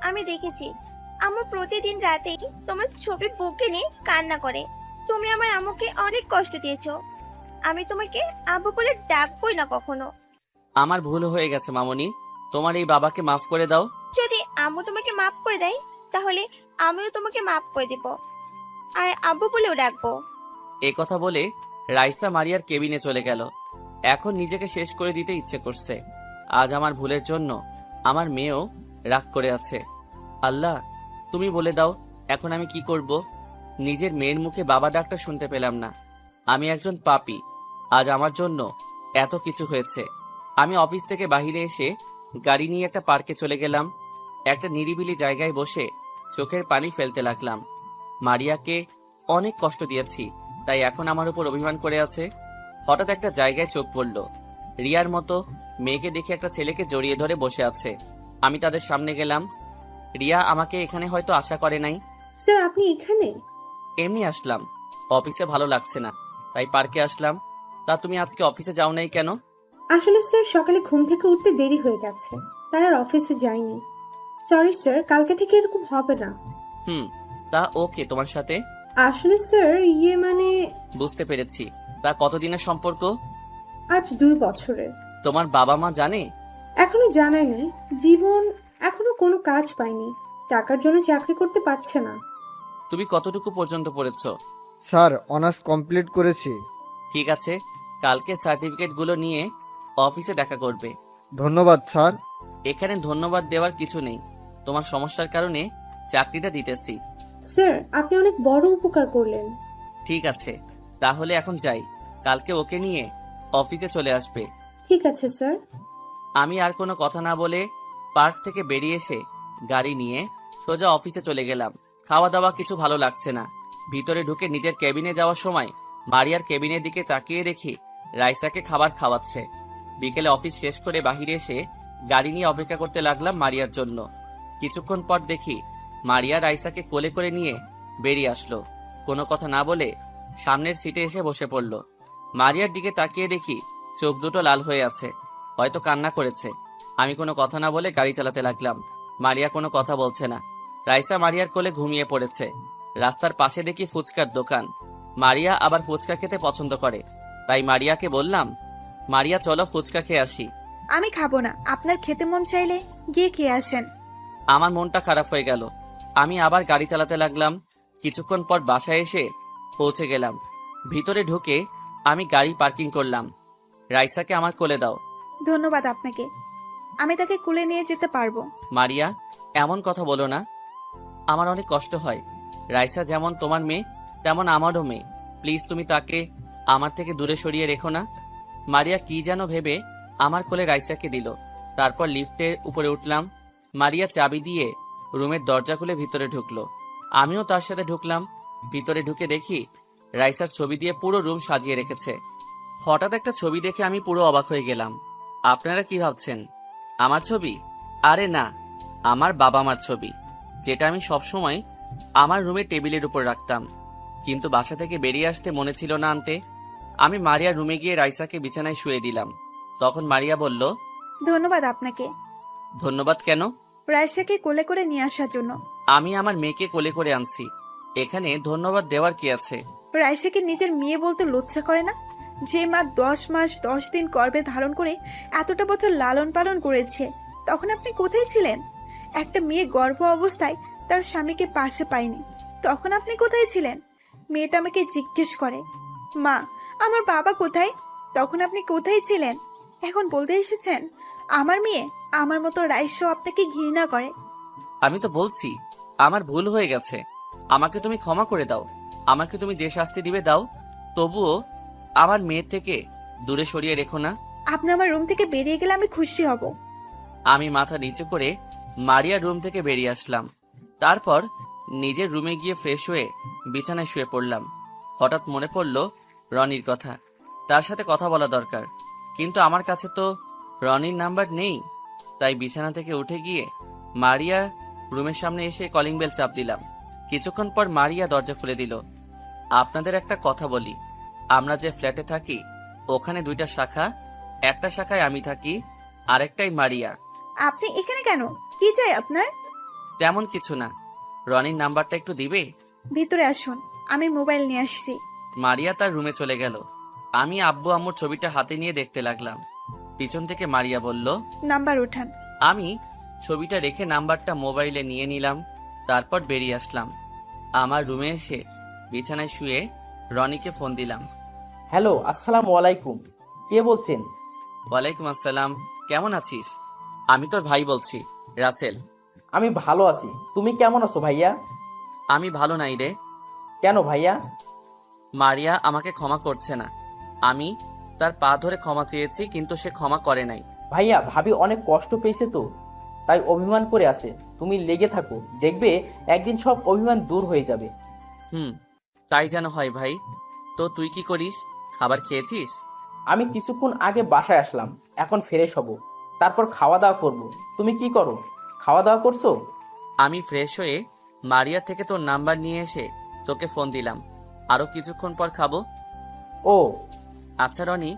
আমি দেখেছি আম্মু প্রতিদিন রাতেই তোমার ছবি বুকে নিয়ে কান্না করে। তুমি আমার আম্মুকে অনেক কষ্ট দিয়েছো। আমি তোমাকে আব্বু বলে ডাকবই না কখনো। আমার ভুল হয়ে গেছে মামুনি, তোমার এই বাবাকে মাফ করে দাও। যদি আম্মু তোমাকে মাফ করে দেয় তাহলে আমিও তোমাকে মাফ করে দেব আর আব্বু বলেও ডাকবো। এ কথা বলে রাইসা মারিয়ার কেবিনে চলে গেল। এখন নিজেকে শেষ করে দিতে ইচ্ছে করছে। আজ আমার ভুলের জন্য আমার মেয়েও রাগ করে আছে। আল্লাহ, তুমি বলে দাও এখন আমি কি করব? নিজের মেয়ের মুখে বাবা ডাকটা শুনতে পেলাম না। আমি একজন পাপী। আজ আমার জন্য এত কিছু হয়েছে। আমি অফিস থেকে বাইরে এসে গাড়ি নিয়ে একটা পার্কে চলে গেলাম। একটা নিরিবিলি জায়গায় বসে চোখের পানি ফেলতে লাগলাম। মারিয়াকে অনেক কষ্ট দিয়েছি, তাই এখন আমার উপর অভিমান করে আছে। হঠাৎ একটা জায়গায় চোখ পড়ল। রিয়ার মতো মেয়েকে দেখে একটা ছেলেকে জড়িয়ে ধরে বসে আছে। আমি তাদের সামনে গেলাম। রিয়া আমাকে এখানে হয়তো আশা করে নাই। স্যার আপনি এখানে? এমনি আসলাম, অফিসে ভালো লাগছে না, তাই পার্কে আসলাম। তা তুমি আজকে অফিসে যাও নাই কেন? আসলে স্যার সকালে ঘুম থেকে উঠতে দেরি হয়ে গেছে, তাই আর অফিসে যাইনি। সরি স্যার, কালকে থেকে এরকম হবে না। তা ওকে তোমার সাথে? আসলে স্যার মানে বুঝতে পেরেছি। তা কতদিনের সম্পর্ক? আজ 2 বছরের। তোমার বাবা মা জানে? এখনো জানাই নাই। জীবন এখনো কোনো কাজ পায়নি, টাকার জন্য চাকরি করতে পারছে না। তুমি কতটুকু পর্যন্ত পড়েছো? স্যার অনার্স কমপ্লিট করেছি। ঠিক আছে, কালকে সার্টিফিকেটগুলো নিয়ে অফিসে দেখা করবে। ধন্যবাদ স্যার। এখানে ধন্যবাদ দেওয়ার কিছু নেই, তোমার সমস্যার কারণে চাকরিটা দিতেছি। স্যার আপনি অনেক বড় উপকার করলেন। ঠিক আছে, তাহলে এখন যাই। কালকে ওকে নিয়ে অফিসে চলে আসবে। ঠিক আছে স্যার। আমি আর কোনো কথা না বলে পার্ক থেকে বেরিয়ে এসে গাড়ি নিয়ে সোজা অফিসে চলে গেলাম। খাওয়া দাওয়া কিছু ভালো লাগছে না। ভিতরে ঢুকে নিজের কেবিনে যাওয়ার সময় মারিয়ার কেবিনের দিকে তাকিয়ে দেখি রাইসাকে খাবার খাওয়াচ্ছে। বিকেলে অফিস শেষ করে বাহিরে এসে গাড়ি নিয়ে অপেক্ষা করতে লাগলাম মারিয়ার জন্য। কিছুক্ষণ পর দেখি মারিয়া রাইসাকে কোলে করে নিয়ে বেরিয়ে আসলো। কোনো কথা না বলে সামনের সিটে এসে বসে পড়ল। মারিয়ার দিকে তাকিয়ে দেখি চোখ দুটো লাল হয়ে আছে, হয়তো কান্না করেছে। আমি কোনো কথা না বলে গাড়ি চালাতে লাগলাম। মারিয়া কোনো কথা বলছে না। রাইসা মারিয়ার কোলে ঘুমিয়ে পড়েছে। রাস্তার পাশে দেখি ফুচকার দোকান। মারিয়া আবার ফুচকা খেতে পছন্দ করে, তাই মারিয়াকে বললাম, মারিয়া চলো ফুচকা খেয়ে আসি। আমি খাবো না, আপনার খেতে মন চাইলে গিয়ে খেয়ে আসেন। আমার মনটা খারাপ হয়ে গেল। আমি আবার গাড়ি চালাতে লাগলাম। কিছুক্ষণ পর বাসায় এসে পৌঁছে গেলাম। ভিতরে ঢুকে আমি গাড়ি পার্কিং করলাম। রাইসাকে আমার কোলে দাও। ধন্যবাদ আপনাকে, আমি তাকে কুলে নিয়ে যেতে পারবো। মারিয়া, এমন কথা বলো না, আমার অনেক কষ্ট হয়। রাইসা যেমন তোমার মেয়ে তেমন আমারও মেয়ে। প্লিজ তুমি তাকে আমার থেকে দূরে সরিয়ে রেখো না। মারিয়া কি যেন ভেবে আমার কোলে রাইসাকে দিল। তারপর লিফটের উপরে উঠলাম। মারিয়া চাবি দিয়ে রুমের দরজা খুলে ভিতরে ঢুকলো। আমিও তার সাথে ঢুকলাম। ভিতরে ঢুকে দেখি রাইসার ছবি দিয়ে পুরো রুম সাজিয়ে রেখেছে। হঠাৎ একটা ছবি দেখে আমি পুরো অবাক হয়ে গেলাম। আপনারা কি ভাবছেন, আমার ছবি? আরে না, আমার বাবা মার ছবি, যেটা আমি সবসময় আমার রুমের টেবিলের উপর রাখতাম। কিন্তু বাসা থেকে বেরিয়ে আসতে মনে ছিল না আনতে। আমি মারিয়ার রুমে গিয়ে রাইসাকে বিছানায় শুয়ে দিলাম। তখন মারিয়া বলল, ধন্যবাদ আপনাকে। ধন্যবাদ কেন? রায়সাকে কোলে করে নিয়ে আসার জন্য। আমি আমার মেয়েকে কোলে করে আনছি, এখানে ধন্যবাদ দেওয়ার কি আছে? রায়সাকে নিজের মেয়ে বলতে লজ্জা করে না? যে মা 10 মাস 10 দিন গর্ভে ধারণ করে এতটা বছর লালন পালন করেছে, তখন আপনি কোথায় ছিলেন? একটা মেয়ে গর্ভ অবস্থায় তার স্বামীকে পাশে পায়নি, তখন আপনি কোথায় ছিলেন? মেয়েটা আমাকে জিজ্ঞেস করে, মা আমার বাবা কোথায়? তখন আপনি কোথায় ছিলেন? এখন বলতে এসেছেন আমার মেয়ে আমার মতো রাইসাও আপনাকে ঘৃণা করে। আমি তো বলছি আমার ভুল হয়ে গেছে, আমাকে তুমি ক্ষমা করে দাও। আমাকে তুমি যে শাস্তি দিবে দাও, তবুও আমার মেয়ের থেকে দূরে সরিয়ে রেখো না। আপনি আমার রুম থেকে বেরিয়ে গেলে আমি খুশি হব। আমি মাথা নিচু করে মারিয়ার রুম থেকে বেরিয়ে আসলাম। তারপর নিজের রুমে গিয়ে ফ্রেশ হয়ে বিছানায় শুয়ে পড়লাম। হঠাৎ মনে পড়ল রনির কথা, তার সাথে কথা বলা দরকার। কিন্তু আমার কাছে তো রনির নাম্বার নেই। তাই বিছানা থেকে উঠে গিয়ে মারিয়া রুমের সামনে এসে কলিং বেল চাপ দিলাম। কিছুক্ষণ পর মারিয়া দরজা খুলে দিল। আপনাদের একটা কথা বলি, আমরা যে ফ্ল্যাটে থাকি ওখানে 2টা শাখা, একটা শাখায় আমি থাকি, আরেকটাই মারিয়া। আপনি এখানে কেন? কি চাই আপনার? তেমন কিছু না, রনির নাম্বারটা একটু দিবে? ভিতরে আসুন, আমি মোবাইল নিয়ে আসছি। মারিয়া তার রুমে চলে গেল। আমি আব্বু আম্মুর ছবিটা হাতে নিয়ে দেখতে লাগলাম। পিছন থেকে মারিয়া বলল, নাম্বার উঠান। আমি ছবিটা রেখে নাম্বারটা মোবাইলে নিয়ে নিলাম, তারপর বেরিয়ে আসলাম। আমার রুমে এসে বিছানায় শুয়ে রনিকে ফোন দিলাম। হ্যালো, আসসালামু আলাইকুম। কে বলছেন? ওয়ালাইকুম আসসালাম, কেমন আছিস? আমি তোর ভাই বলছি, রাসেল। আমি ভালো আছি, তুমি কেমন আছো ভাইয়া? আমি ভালো নাই রে। কেন ভাইয়া? মারিয়া আমাকে ক্ষমা করছে না। আমি তার পা ধরে ক্ষমা চেয়েছি, কিন্তু সে ক্ষমা করে নাই। ভাইয়া, ভাবি অনেক কষ্ট পেয়েছে তো, তাই অভিমান করে আছে। তুমি লেগে থাকো, দেখবে একদিন সব অভিমান দূর হয়ে যাবে। তাই যেন হয় ভাই। তো তুই কি করিস? খাবার খেয়েছিস? আমি কিছুক্ষণ আগে বাসায় আসলাম, এখন ফ্রেশ হব, তারপর খাওয়া দাওয়া করব। তুমি কি করো? খাওয়া দাওয়া করছো? আমি ফ্রেশ হয়ে মারিয়ার থেকে তোর নাম্বার নিয়ে এসে তোকে ফোন দিলাম। আরো কিছুক্ষণ পর খাবো। ও আচ্ছা রনি,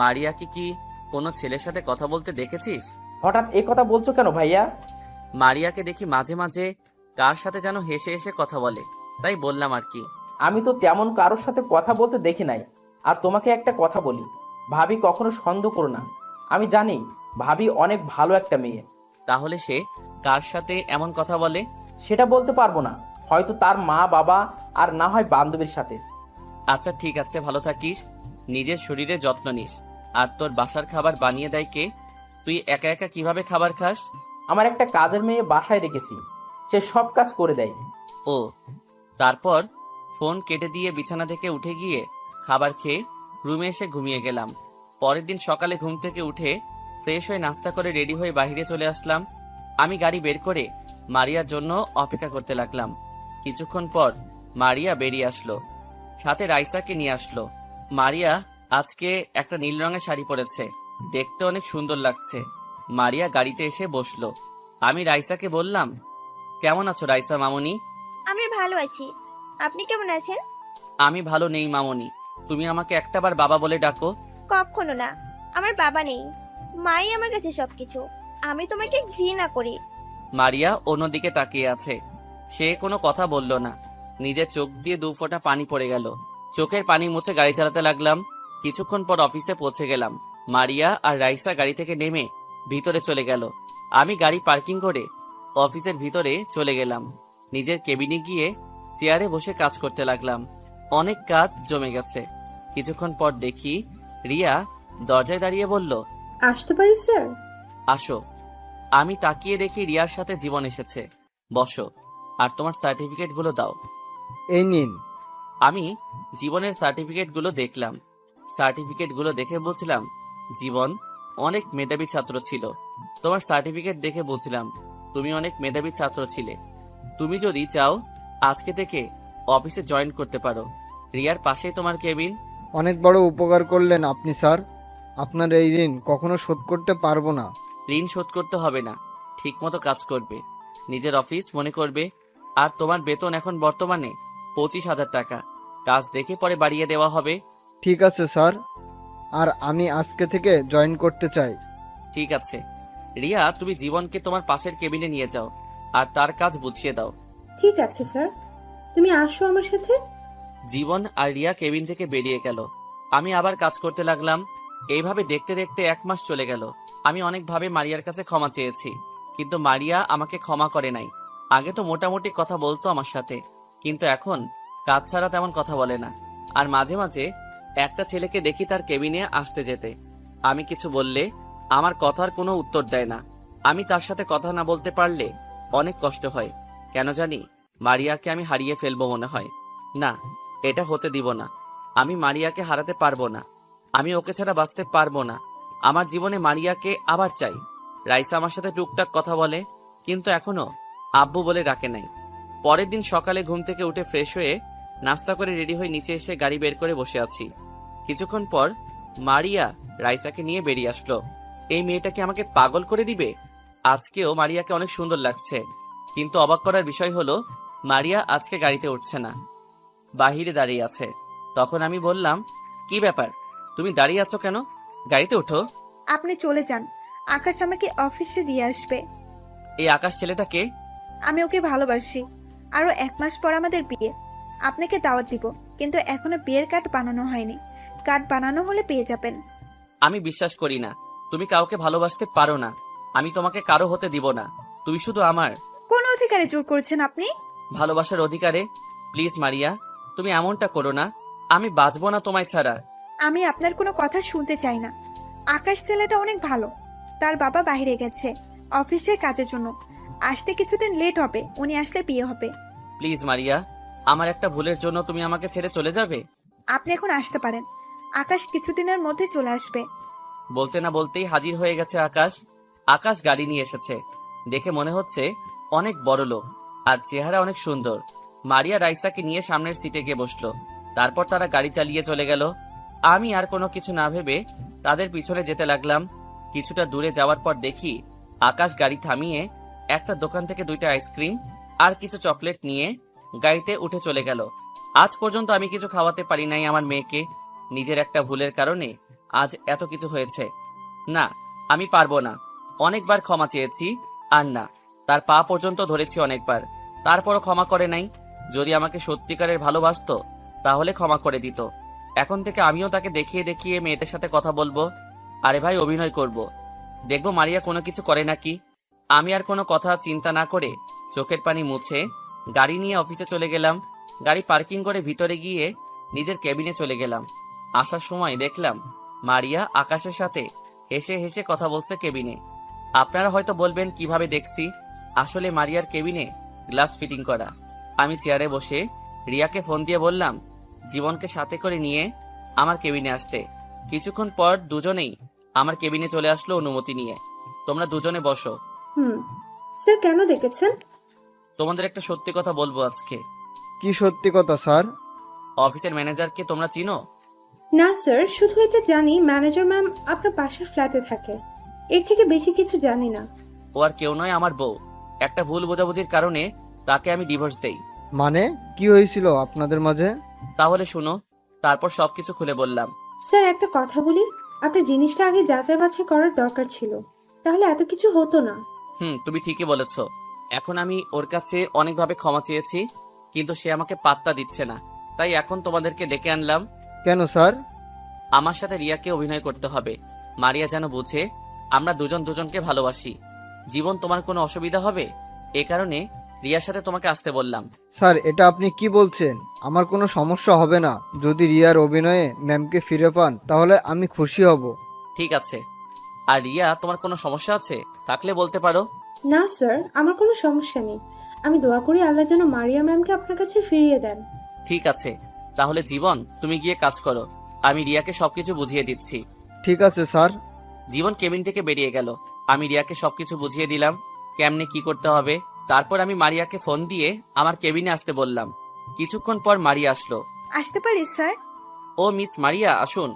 মারিয়াকে কি কোনো ছেলের সাথে কথা বলতে দেখেছিস? হঠাৎ এ কথা বলছো কেন ভাইয়া? মারিয়াকে দেখি মাঝে মাঝে কার সাথে যেন হেসে হেসে কথা বলে, তাই বললাম আর কি। আমি তো তেমন কারোর সাথে কথা বলতে দেখি নাই। আর তোমাকে একটা কথা বলি, ভাবি কখনো সন্দেহ করো না। আমি জানি ভাবি অনেক ভালো একটা মেয়ে। তাহলে সে কার সাথে এমন কথা বলে? সেটা বলতে পারবো না, হয়তো তার মা বাবা, আর না হয় বান্ধবীর সাথে। আচ্ছা ঠিক আছে, ভালো থাকিস, নিজের শরীরে যত্ন নিস। আর তোর বাসার খাবার বানিয়ে দেয় কে? তুই একা একা কিভাবে খাবার খাস? আমার একটা কাজের মেয়ে বাসায় রেখেছি, সে সব কাজ করে দেয়। ও, তারপর ফোন কেটে দিয়ে বিছানা থেকে উঠে গিয়ে খাবার খেয়ে রুমে এসে ঘুমিয়ে গেলাম। পরের দিন সকালে ঘুম থেকে উঠে ফ্রেশ হয়ে নাস্তা করে রেডি হয়ে বাইরে চলে আসলাম। আমি গাড়ি বের করে মারিয়ার জন্য অপেক্ষা করতে লাগলাম। কিছুক্ষণ পর মারিয়া বেরিয়ে আসলো, সাথে রাইসাকে নিয়ে আসলো। মারিয়া আজকে একটা নীল রঙের শাড়ি পরেছে, দেখতে অনেক সুন্দর লাগছে। মারিয়া গাড়িতে এসে বসলো। আমি রাইসাকে বললাম, কেমন আছো রাইসা মামুনি? আমি ভালো আছি, আপনি কেমন আছেন? আমি ভালো নেই মামুনি, তুমি আমাকে একটাবার বাবা বলে ডাকো। কখনো না, আমার বাবা নেই, মাই আমার কাছে সবকিছু। আমি তোমাকে ঘৃণা করি। মারিয়া অন্যদিকে তাকিয়ে আছে, সে কোনো কথা বলল না। নিজের চোখ দিয়ে 2 ফোঁটা পানি পড়ে গেল। চোখের পানি মুছে গাড়ি চালাতে লাগলাম। কিছুক্ষণ পর অফিসে পৌঁছে গেলাম। মারিয়া আর রাইসা গাড়ি থেকে নেমে ভিতরে চলে গেল। আমি গাড়ি পার্কিং করে অফিসের ভিতরে চলে গেলাম। নিজের কেবিনে গিয়ে চেয়ারে বসে কাজ করতে লাগলাম। অনেক কাজ জমে গেছে। কিছুক্ষণ পর দেখি রিয়া দরজায় দাঁড়িয়ে বলল, আসতে পারি স্যার? আসো। আমি তাকিয়ে দেখি রিয়ার সাথে জীবন এসেছে। বসো, আর তোমার সার্টিফিকেটগুলো দাও। এই নিন। আমি জীবনের সার্টিফিকেটগুলো দেখলাম। সার্টিফিকেটগুলো দেখে বুঝলাম জীবন অনেক মেধাবী ছাত্র ছিল। তোমার সার্টিফিকেট দেখে বুঝলাম তুমি অনেক মেধাবী ছাত্র ছিলে। তুমি যদি চাও আজকে থেকে অফিসে জয়েন করতে পারো। রিয়ার পাশেই তোমার কেবিন। অনেক বড় উপকার করলেন আপনি স্যার। আপনার এই ঋণ কখনো শোধ করতে পারবো না। ঋণ শোধ করতে হবে না, ঠিকমতো কাজ করবে, নিজের অফিস মনে করবে। আর তোমার বেতন এখন বর্তমানে 25,000 টাকা। কাজ দেখে পরে বাড়িয়ে দেওয়া হবে। ঠিক আছে স্যার, আর আমি আজকে থেকে জয়েন করতে চাই। ঠিক আছে রিয়া, তুমি জীবনকে তোমার পাশের কেবিনে নিয়ে যাও আর তার কাজ বুঝিয়ে দাও। ঠিক আছে স্যার, তুমি আসো আমার সাথে। জীবন আর রিয়া কেবিন থেকে বেরিয়ে গেল। আমি আবার কাজ করতে লাগলাম। এইভাবে দেখতে দেখতে 1 মাস চলে গেল। আমি অনেকভাবে মারিয়ার কাছে ক্ষমা চেয়েছি, কিন্তু মারিয়া আমাকে ক্ষমা করে নাই। আগে তো মোটামুটি কথা বলতো আমার সাথে, কিন্তু এখন কাজ ছাড়া তেমন কথা বলে না। আর মাঝে মাঝে একটা ছেলেকে দেখি তার কেবিনে আসতে যেতে। আমি কিছু বললে আমার কথার কোনো উত্তর দেয় না। আমি তার সাথে কথা না বলতে পারলে অনেক কষ্ট হয়। কেন জানি মারিয়াকে আমি হারিয়ে ফেলবো মনে হয়। না, এটা হতে দিব না। আমি মারিয়াকে হারাতে পারবো না। আমি ওকে ছাড়া বাঁচতে পারবো না। আমার জীবনে মারিয়াকে আবার চাই। রাইসা আমার সাথে টুকটাক কথা বলে, কিন্তু এখনো আব্বু বলে ডাকে নাই। পরের দিন সকালে ঘুম থেকে উঠে ফ্রেশ হয়ে নাস্তা করে রেডি হয়ে নিচে এসে গাড়ি বের করে বসে আছি। কিছুক্ষণ পর মারিয়া রাইসাকে নিয়ে বেরিয়ে আসলো। এই মেয়েটাকে আমাকে পাগল করে দিবে। আজকেও মারিয়াকে অনেক সুন্দর লাগছে, কিন্তু অবাক করার বিষয় হলো মারিয়া আজকে গাড়িতে উঠছে না, বাহিরে দাঁড়িয়ে আছে। তখন আমি বললাম, কি ব্যাপার, তুমি দাঁড়িয়ে আছো কেন? গাড়িতে ওঠো। আপনি চলে যান, আকাশ আমাকে অফিসে দিয়ে আসবে। এই আকাশ ছেলেটাকে? আমি ওকে ভালোবাসি। আরো 1 মাস পর আমাদের বিয়ে। আপনাকে দাওয়াত দিব, কিন্তু এখনো বিয়ের কার্ড বানানো হয়নি। কার্ড বানানো হলে পেয়ে যাবেন। আমি বিশ্বাস করি না, তুমি কাউকে ভালোবাসতে পারো না। আমি তোমাকে কারো হতে দিব না। তুই শুধু আমার কোন অধিকারে জোর করছেন আপনি? ভালোবাসার অধিকারে। প্লিজ মারিয়া, তুমি এমনটা করো না। আমি বাঁচবো না তোমায় ছাড়া। আমি আপনার কোনো কথা শুনতে চাই না। আকাশ ছেলেটা অনেক ভালো। তার বাবা বাইরে গেছে অফিসের কাজের জন্য, আসতে কিছুদিন লেট হবে। উনি আসলে বিয়ে হবে। প্লিজ মারিয়া, আমার একটা ভুলের জন্য তুমি আমাকে ছেড়ে চলে যাবে? আপনি এখন আসতে পারেন। আকাশ কিছুদিনের মধ্যে চলে আসবে। বলতে না বলতেই হাজির হয়ে গেছে আকাশ। আকাশ গাড়ি নিয়ে এসেছে। দেখে মনে হচ্ছে অনেক বড় লোক, আর চেহারা অনেক সুন্দর। মারিয়া রাইসাকে নিয়ে সামনের সিটে গিয়ে বসলো। তারপর তারা গাড়ি চালিয়ে চলে গেল। আমি আর কোনো কিছু না ভেবে তাদের পিছনে যেতে লাগলাম। কিছুটা দূরে যাওয়ার পর দেখি আকাশ গাড়ি থামিয়ে একটা দোকান থেকে 2টা আইসক্রিম আর কিছু চকলেট নিয়ে গাড়িতে উঠে চলে গেল। আজ পর্যন্ত আমি কিছু খাওয়াতে পারি নাই আমার মেয়েকে। নিজের একটা ভুলের কারণে আজ এত কিছু হয়েছে। না, আমি পারবো না। অনেকবার ক্ষমা চেয়েছি, আর না, তার পা পর্যন্ত ধরেছি অনেকবার, তারপরও ক্ষমা করে নাই। যদি আমাকে সত্যিকারের ভালোবাসতো তাহলে ক্ষমা করে দিত। এখন থেকে আমিও তাকে দেখিয়ে দেখিয়ে মেয়েদের সাথে কথা বলবো। আরে ভাই, অভিনয় করব। দেখবো মারিয়া কোনো কিছু করে নাকি। আমি আর কোনো কথা চিন্তা না করে চোখের পানি মুছে গাড়ি নিয়ে অফিসে চলে গেলাম। গাড়ি পার্কিং করে ভিতরে গিয়ে নিজের কেবিনে চলে গেলাম। আসার সময় দেখলাম মারিয়া আকাশের সাথে হেসে হেসে কথা বলছে কেবিনে। আপনারা হয়তো বলবেন কিভাবে দেখছি। আসলে মারিয়ার কেবিনে গ্লাস ফিটিং করা। আমি চেয়ারে বসে রিয়াকে ফোন দিয়ে বললাম জীবনকে সাথে করে নিয়ে আমার কেবিনে আসতে। কিছুক্ষণ পর দুজনেই আমার কেবিনে চলে আসলো অনুমতি নিয়ে। তোমরা দুজনে বসো। স্যার কেন ডেকেছেন? তোমাদের একটা সত্যি কথা বলবো আজকে। কি সত্যি কথা স্যার? অফিসের ম্যানেজারকে তোমরা চিনো? না স্যার, শুধু এটা জানি ম্যানেজার ম্যাম আপনার পাশের ফ্ল্যাটে থাকে। এর থেকে বেশি কিছু জানি না। ও আর কেউ নয়, আমার বউ। একটা ভুল বোঝাবুঝির কারণে তাকে আমি ডিভোর্স দেই। মানে কি হয়েছিল আপনাদের মাঝে? তাহলে শুনো, তারপর সবকিছু খুলে বললাম। স্যার একটা কথা বলি, আপনার জিনিসটা আগে যাচাই বাছাই করার দরকার ছিল, তাহলে এত কিছু হতো না। তুমি ঠিকই বলেছ। এখন আমি ওর কাছে অনেকভাবে ক্ষমা চেয়েছি, কিন্তু সে আমাকে পাত্তা দিচ্ছে না। তাই এখন তোমাদেরকে ডেকে আনলাম। কেন স্যার? আমার সাথে রিয়াকে অভিনয় করতে হবে। মারিয়া যেন বুঝে আমরা দুজন দুজনকে ভালোবাসি। জীবন, তোমার কোনো অসুবিধা হবে? এ কারণে রিয়ার সাথে তোমাকে আসতে বললাম। স্যার এটা আপনি কি বলছেন? আমার কোনো সমস্যা হবে না। যদি রিয়ার অভিনয়ে ম্যামকে ফিরে পান তাহলে আমি খুশি হব। ঠিক আছে। আর রিয়া, তোমার কোনো সমস্যা আছে থাকলে বলতে পারো। না স্যার, আমার কোনো সমস্যা নেই। আমি দোয়া করি আল্লাহ যেন মারিয়া ম্যামকে আপনার কাছে ফিরিয়ে দেন। ঠিক আছে, তাহলে জীবন তুমি গিয়ে কাজ করো। আমি রিয়াকে সবকিছু বুঝিয়ে দিচ্ছি। ঠিক আছে স্যার। জীবন কেবিন থেকে বেরিয়ে গেল। আমি রিয়াকে সবকিছু বুঝিয়ে দিলাম কেমনে কি করতে হবে। তারপর আমি মারিয়াকে ফোন দিয়ে আমার কেবিনে আসতে বললাম। কিছুক্ষণ পর মারিয়া আসলো। আসতে পারি স্যার? ও মিস মারিয়া, আসুন।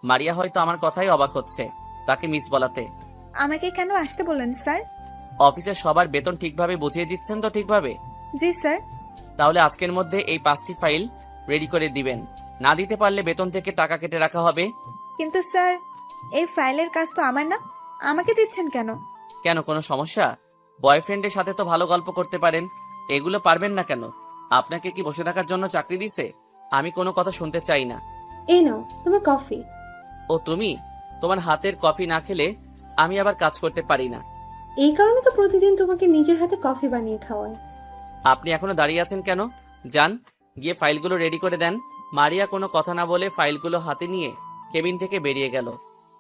মারিয়া হয়তো আমার কথাই অবাক হচ্ছে তাকে মিস বলাতে। আমাকে কেন আসতে বললেন স্যার? অফিসের সবার বেতন ঠিকভাবে বুঝিয়ে দিচ্ছেন তো? ঠিকভাবে। জি স্যার। তাহলে আজকের মধ্যে এই 5টি ফাইল রেডি করে দিবেন। না দিতে পারলে বেতন থেকে টাকা কেটে রাখা হবে। কিন্তু স্যার, এই ফাইলের কাজ তো আমার না, আমাকে দিচ্ছেন কেন? কেন, কোনো সমস্যা? বয়ফ্রেন্ডের সাথে তো ভালো গল্প করতে পারেন, এগুলো পারবেন না কেন? আপনাকে কি বসে থাকার জন্য চাকরি দিছে? আমি কোনো কথা শুনতে চাই না। এই নাও তোমার কফি। ও তুমি? তোমার হাতের কফি না খেলে আমি আবার কাজ করতে পারি না। এই কারণে তো প্রতিদিন তোমাকে নিজের হাতে কফি বানিয়ে খাওয়ায়। আপনি এখনো দাঁড়িয়ে আছেন কেন? যান, গিয়ে ফাইলগুলো রেডি করে দেন। মারিয়া কোনো কথা না বলে ফাইলগুলো হাতে নিয়ে কেবিন থেকে বেরিয়ে গেল।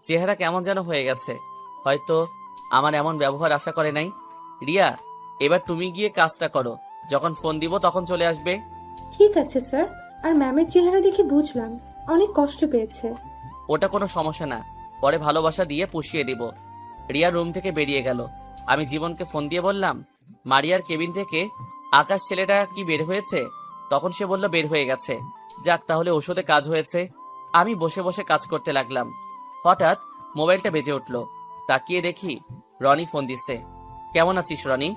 চেহারা কেমন যেন হয়ে গেছে। হয়তো আমার এমন ব্যবহার আশা করে নাই। রিয়া, এবার তুমি গিয়ে কাজটা করো। যখন ফোন দিব তখন চলে আসবে। ঠিক আছে স্যার। আর ম্যামের চেহারা দেখে বুঝলাম অনেক কষ্ট পেয়েছে। ওটা কোনো সমস্যা না, পরে ভালোবাসা দিয়ে পুষিয়ে দিব। রিয়া রুম থেকে বেরিয়ে গেল। আমি জীবনকে ফোন দিয়ে বললাম, মারিয়ার কেবিন থেকে আকাশ ছেলেটা কি বের হয়েছে? তখন সে বলল বের হয়ে গেছে। যাক, তাহলে ওষুধে কাজ হয়েছে। আমি বসে বসে কাজ করতে লাগলাম। হঠাৎ মোবাইলটা বেজে উঠল। তাকিয়ে দেখি রনি ফোন দিচ্ছে। কেমন আছিস রনি?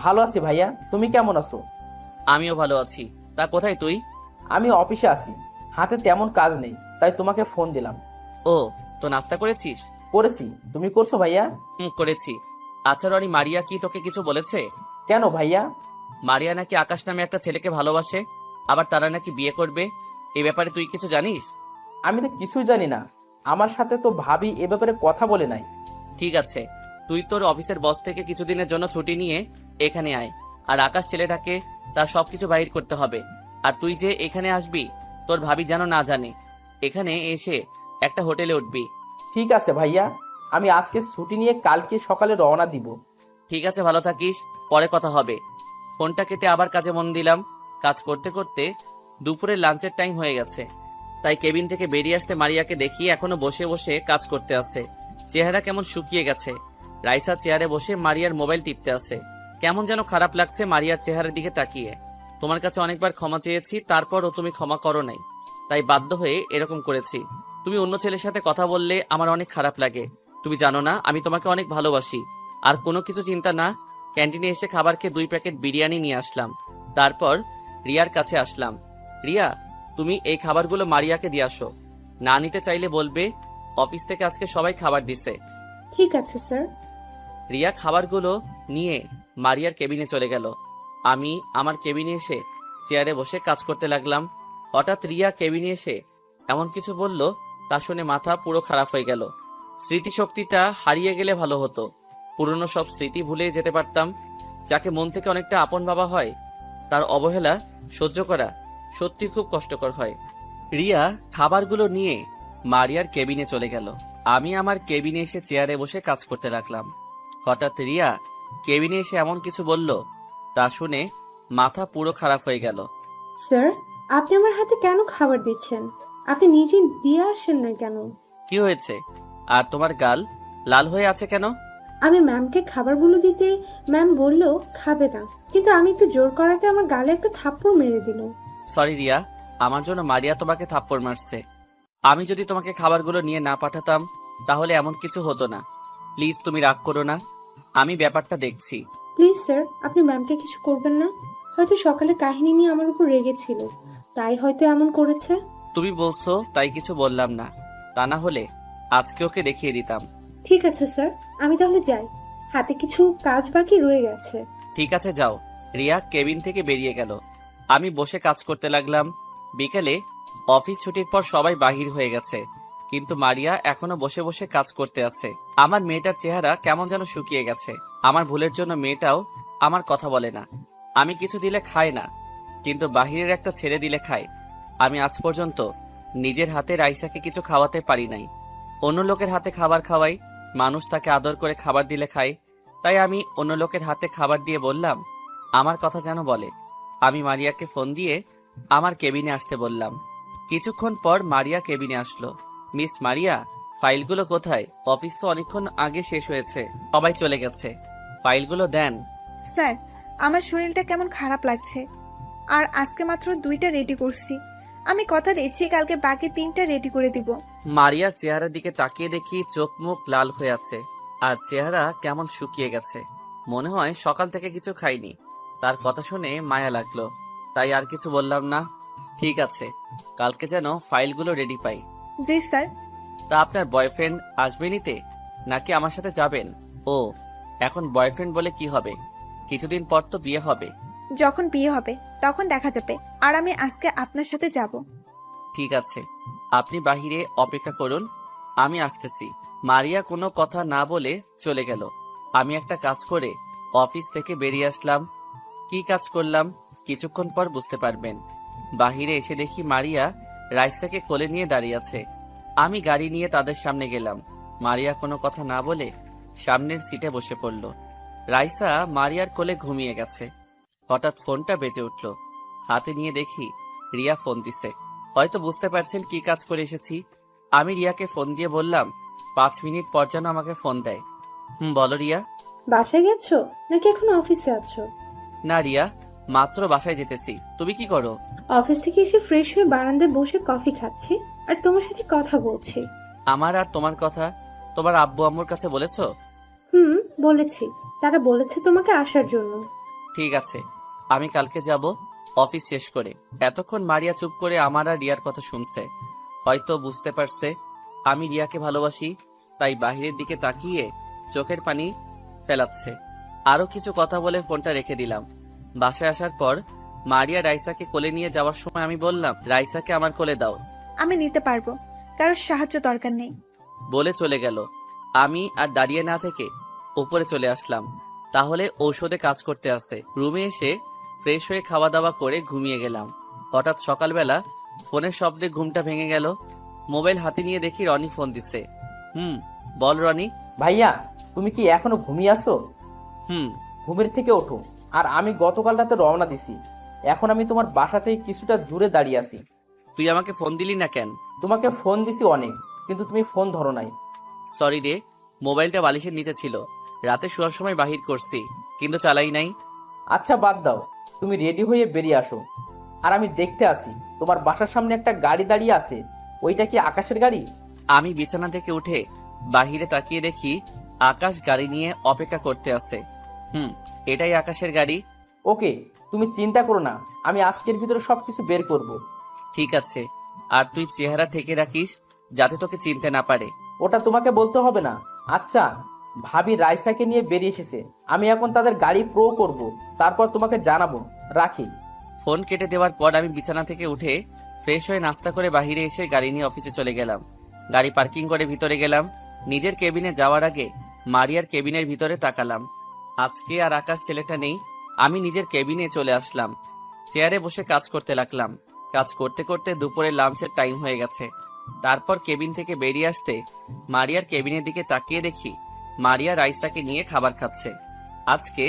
ভালো আছি ভাইয়া, তুমি কেমন আছো? আমিও ভালো আছি। তা কোথায় তুই? আমি অফিসে আছি, হাতে তেমন কাজ নেই, তাই তোমাকে ফোন দিলাম। ও, তো নাস্তা করেছিস? করেছি, তুমি করছো ভাইয়া? করেছি। আচ্ছা রনি, মারিয়া কি তোকে কিছু বলেছে? কেন ভাইয়া? মারিয়া নাকি আকাশ নামে একটা ছেলেকে ভালোবাসে, আবার তারা নাকি বিয়ে করবে। এই ব্যাপারে তুই কিছু জানিস? আমি তো কিছুই জানি না, আমার সাথে তো ভাবি এ ব্যাপারে কথা বলে নাই। ঠিক আছে, তুই তোর অফিসের বস থেকে কিছুদিনের জন্য ছুটি নিয়ে এখানে আয়। আর আকাশ ছেলেটাকে তার সবকিছু বাহির করতে হবে। আর তুই যে এখানে আসবি তোর ভাবি যেন না জানে। এখানে এসে একটা হোটেলে উঠবি। ঠিক আছে ভাইয়া, আমি আজকে ছুটি নিয়ে কালকে সকালে রওনা দিব। ঠিক আছে, ভালো থাকিস, পরে কথা হবে। ফোনটা কেটে আবার কাজে মন দিলাম। কাজ করতে করতে দুপুরের লাঞ্চের টাইম হয়ে গেছে, তাই কেবিন থেকে বেরিয়ে আসতে মারিয়াকে দেখি এখনো বসে বসে কাজ করতে আছে। চেহারা কেমন শুকিয়ে গেছে। রাইসা চেয়ারে বসে মারিয়ার মোবাইল টিপতে আছে। কেমন যেন খারাপ লাগছে মারিয়ার চেহারার দিকে তাকিয়ে। তোমার কাছে অনেকবার ক্ষমা চেয়েছি, তারপরও তুমি ক্ষমা করো নাই, তাই বাধ্য হয়ে এরকম করেছি। তুমি অন্য ছেলের সাথে কথা বললে আমার অনেক খারাপ লাগে। তুমি জানো না আমি তোমাকে অনেক ভালোবাসি। আর কোনো কিছু চিন্তা না, ক্যান্টিনে এসে খাবার খেয়ে 2 প্যাকেট বিরিয়ানি নিয়ে আসলাম। তারপর রিয়ার কাছে আসলাম। রিয়া, তুমি এই খাবারগুলো মারিয়াকে দিয়ে আসো। না নিতে চাইলে বলবে। অফিস থেকে আজকে সবাই খাবার দিছে। ঠিক আছে স্যার। রিয়া খাবারগুলো নিয়ে মারিয়ার কেবিনে চলে গেল। আমি আমার কেবিনে এসে চেয়ারে বসে কাজ করতে লাগলাম। হঠাৎ রিয়া কেবিনে এসে এমন কিছু বলল তা শুনে মাথা পুরো খারাপ হয়ে গেল। স্মৃতিশক্তিটা হারিয়ে গেলে ভালো হতো। পুরনো সব স্মৃতি ভুলে যেতে পারতাম। যাকে মন থেকে অনেকটা আপন বাবা হয় তার অবহেলা সহ্য করা সত্যি খুব কষ্টকর হয়। রিয়া খাবারগুলো নিয়ে মারিয়ার কেবিনে চলে গেল। আমি আমার কেবিনে এসে চেয়ারে বসে কাজ করতে লাগলাম। হঠাৎ রিয়া কেবিনে এসে এমন কিছু বলল তা শুনে মাথা পুরো খারাপ হয়ে গেল। স্যার, আপনি আমার হাতে কেন খাবার দিচ্ছেন? আপনি নিজে দিয়ে আসেন না কেন? কি হয়েছে? আর তোমার গাল লাল হয়ে আছে কেন? আমি ম্যামকে খাবারগুলো দিতে ম্যাম বলল খাবে না, কিন্তু আমি একটু জোর করাতে আমার গালে একটা থাপ্পড় মেরে দিল। সরি রিয়া, আমার জন্য মারিয়া তোমাকে থাপ্পড় মারছে। আমি যদি তোমাকে খাবারগুলো নিয়ে না পাঠাতাম তাহলে এমন কিছু হতো না। প্লিজ তুমি রাগ করো না, আমি ব্যাপারটা দেখছি। প্লিজ স্যার, আপনি ম্যামকে কিছু করবেন না। হয়তো সকালে কাহিনী নিয়ে আমার উপর রেগেছিল, তাই হয়তো এমন করেছে। তুমি বলছো তাই কিছু বললাম না, তা না হলে আজকে ওকে দেখিয়ে দিতাম। ঠিক আছে স্যার, আমি তাহলে যাই, হাতে কিছু কাজ বাকি রয়ে গেছে। ঠিক আছে যাও। রিয়া কেবিন থেকে বেরিয়ে গেল। আমি বসে কাজ করতে লাগলাম। বিকেলে অফিস ছুটির পর সবাই বাহির হয়ে গেছে, কিন্তু মারিয়া এখনো বসে বসে কাজ করতে আছে। আমার মেয়েটার চেহারা কেমন যেন শুকিয়ে গেছে। আমার ভুলের জন্য মেয়েটাও আমার কথা বলে না। আমি কিছু দিলে খায় না, কিন্তু বাহিরের একটা ছেলে দিলে খায়। আমি আজ পর্যন্ত নিজের হাতে রাইসাকে কিছু খাওয়াতে পারি নাই। অন্য লোকের হাতে খাবার খাওয়াই, মানুষ তাকে আদর করে খাবার দিলে খায়। তাই আমি অন্য লোকের হাতে খাবার দিয়ে বললাম আমার কথা যেন বলে। আমি মারিয়াকে ফোন দিয়ে আমার কেবিনে আসতে বললাম। কিছুক্ষণ পর মারিয়া কেবিনে আসলো। মিস মারিয়া, ফাইলগুলো কোথায়? অফিস তো অনেকক্ষণ আগে শেষ হয়েছে, সবাই চলে গেছে। ফাইলগুলো দেন। স্যার, আমার শরীরটা কেমন খারাপ লাগছে, আর আজকে মাত্র 2টা রেডি করছি। আমি কথা দিচ্ছি কালকে বাকি 3টা রেডি করে দিব। মারিয়ার চেহারার দিকে তাকিয়ে দেখি চোখ মুখ লাল হয়ে আছে, আর চেহারা কেমন শুকিয়ে গেছে। মনে হয় সকাল থেকে কিছু খাইনি। তার কথা শুনে মায়া লাগলো, তাই আর কিছু বললাম না। ঠিক আছে, কালকে যেন ফাইলগুলো রেডি পাই। জি স্যার। তা আপনার বয়ফ্রেন্ড আসবে নিতে, নাকি আমার সাথে যাবেন? ও, এখন বয়ফ্রেন্ড বলে কি হবে? কিছুদিন পর তো বিয়ে হবে। যখন বিয়ে হবে তখন দেখা যাবে, আর আমি আজকে আপনার সাথে যাব। ঠিক আছে, আপনি বাহিরে অপেক্ষা করুন, আমি আসতেছি। মারিয়া কোনো কথা না বলে চলে গেল। আমি একটা কাজ করে অফিস থেকে বেরিয়ে আসলাম। কি কাজ করলাম কিছুক্ষণ পর বুঝতে পারবেন। বাহিরে এসে দেখি মারিয়া রাইসাকে কোলে নিয়ে দাঁড়িয়ে আছে। আমি গাড়ি নিয়ে তাদের সামনে গেলাম। মারিয়া কোনো কথা না বলে সামনের সিটে বসে পড়ল। রাইসা মারিয়ার কোলে ঘুমিয়ে গেছে। হঠাৎ ফোনটা বেজে উঠল। হাতে নিয়ে দেখি রিয়া ফোন দিছে। হয়তো বুঝতে পারছেন কি কাজ করে এসেছি। আমি রিয়াকে ফোন দিয়ে বললাম 5 মিনিট পর যেন আমাকে ফোন দেয়। বলো রিয়া। বাসায় গেছো নাকি এখন অফিসে আছো? না রিয়া, মাত্র বাসায় যেতেছি। তুমি কি করো? অফিস থেকে এসে ফ্রেশ হয়ে বারান্দায় বসে কফি খাচ্ছি আর তোমার সাথে কথা বলছি। আমার আর তোমার কথা তোমার আব্বু আম্মুর কাছে বলেছো? বলেছি, তারা বলেছে তোমাকে আসার জন্য। ঠিক আছে, আমি কালকে যাব অফিস শেষ করে। এতক্ষণ মারিয়া চুপ করে আমার আর রিয়ার কথা শুনছে। হয়তো বুঝতে পারছে আমি রিয়াকে ভালোবাসি, তাই বাহিরের দিকে তাকিয়ে চোখের পানি ফেলাচ্ছে। আরো কিছু কথা বলে ফোনটা রেখে দিলাম। বাসায় আসার পর মারিয়া রাইসাকে কোলে নিয়ে যাওয়ার সময় আমি বললাম রাইসাকে আমার কোলে দাও। আমি নিতে পারবো, কারোর সাহায্য দরকার নেই বলে চলে গেল। আমি আর দাঁড়িয়ে না থেকে উপরে চলে আসলাম। তাহলে ঔষধে কাজ করতে আছে। রুমে এসে ফ্রেশ হয়ে খাওয়া দাওয়া করে ঘুমিয়ে গেলাম। হঠাৎ সকালবেলা ফোনের শব্দে ঘুমটা ভেঙে গেল। মোবাইল হাতে নিয়ে দেখি রনি ফোন দিছে। বল রনি। ভাইয়া, তুমি কি এখনো ঘুমিয়ে আসো? হুম। ঘুমের থেকে ওঠো। আর আমি গতকাল রাতে রওনা দিছি। এখন আমি তোমার বাসা থেকে কিছুটা দূরে দাঁড়িয়ে আছি। তুই আমাকে ফোন দিলি না কেন? তোমাকে ফোন দিছি অনেক, কিন্তু তুমি ফোন ধরো নাই। সরি রে, মোবাইলটা বালিশের নিচে ছিল। রাতে শোয়ার সময় বাহির করছি, কিন্তু চালাই নাই। আচ্ছা বাদ দাও, তুমি রেডি হয়ে বেরিয়ে আসো। আর আমি দেখতে আসি তোমার বাসার সামনে একটা গাড়ি দাঁড়িয়ে আছে। ওইটা কি আকাশের গাড়ি? আমি বিছানা থেকে উঠে বাহিরে তাকিয়ে দেখি আকাশ গাড়ি নিয়ে অপেক্ষা করতে আছে। এটাই আকাশের গাড়ি। ওকে, তুমি চিন্তা করো না, আমি আজকের ভিতরে সবকিছু বের করব। ঠিক আছে, আর তুই চেহারা ঠেকে রাখিস যাতে তোকে চিনতে না পারে। ওটা তোমাকে বলতে হবে না। আচ্ছা, ভাবি রাইসাকে নিয়ে বেরিয়ে এসেছে। আমি এখন তাদের গাড়ি প্রো করব, তারপর তোমাকে জানাবো। রাখি। ফোন কেটে দেওয়ার পর আমি বিছানা থেকে উঠে ফ্রেশ হয়ে নাস্তা করে বাইরে এসে গাড়ি নিয়ে অফিসে চলে গেলাম। গাড়ি পার্কিং করে ভিতরে গেলাম। নিজের কেবিনে যাওয়ার আগে মারিয়ার কেবিনের ভিতরে তাকালাম। আজকে আর আকাশ ছেলেটা নেই। আমি নিজের কেবিনে চলে আসলাম। চেয়ারে বসে কাজ করতে লাগলাম। কাজ করতে করতে দুপুরে লাঞ্চের টাইম হয়ে গেছে। তারপর কেবিন থেকে বেরিয়ে আসতে মারিয়ার কেবিনের দিকে তাকিয়ে দেখি মারিয়া রাইসাকে নিয়ে খাবার খাচ্ছে। আজকে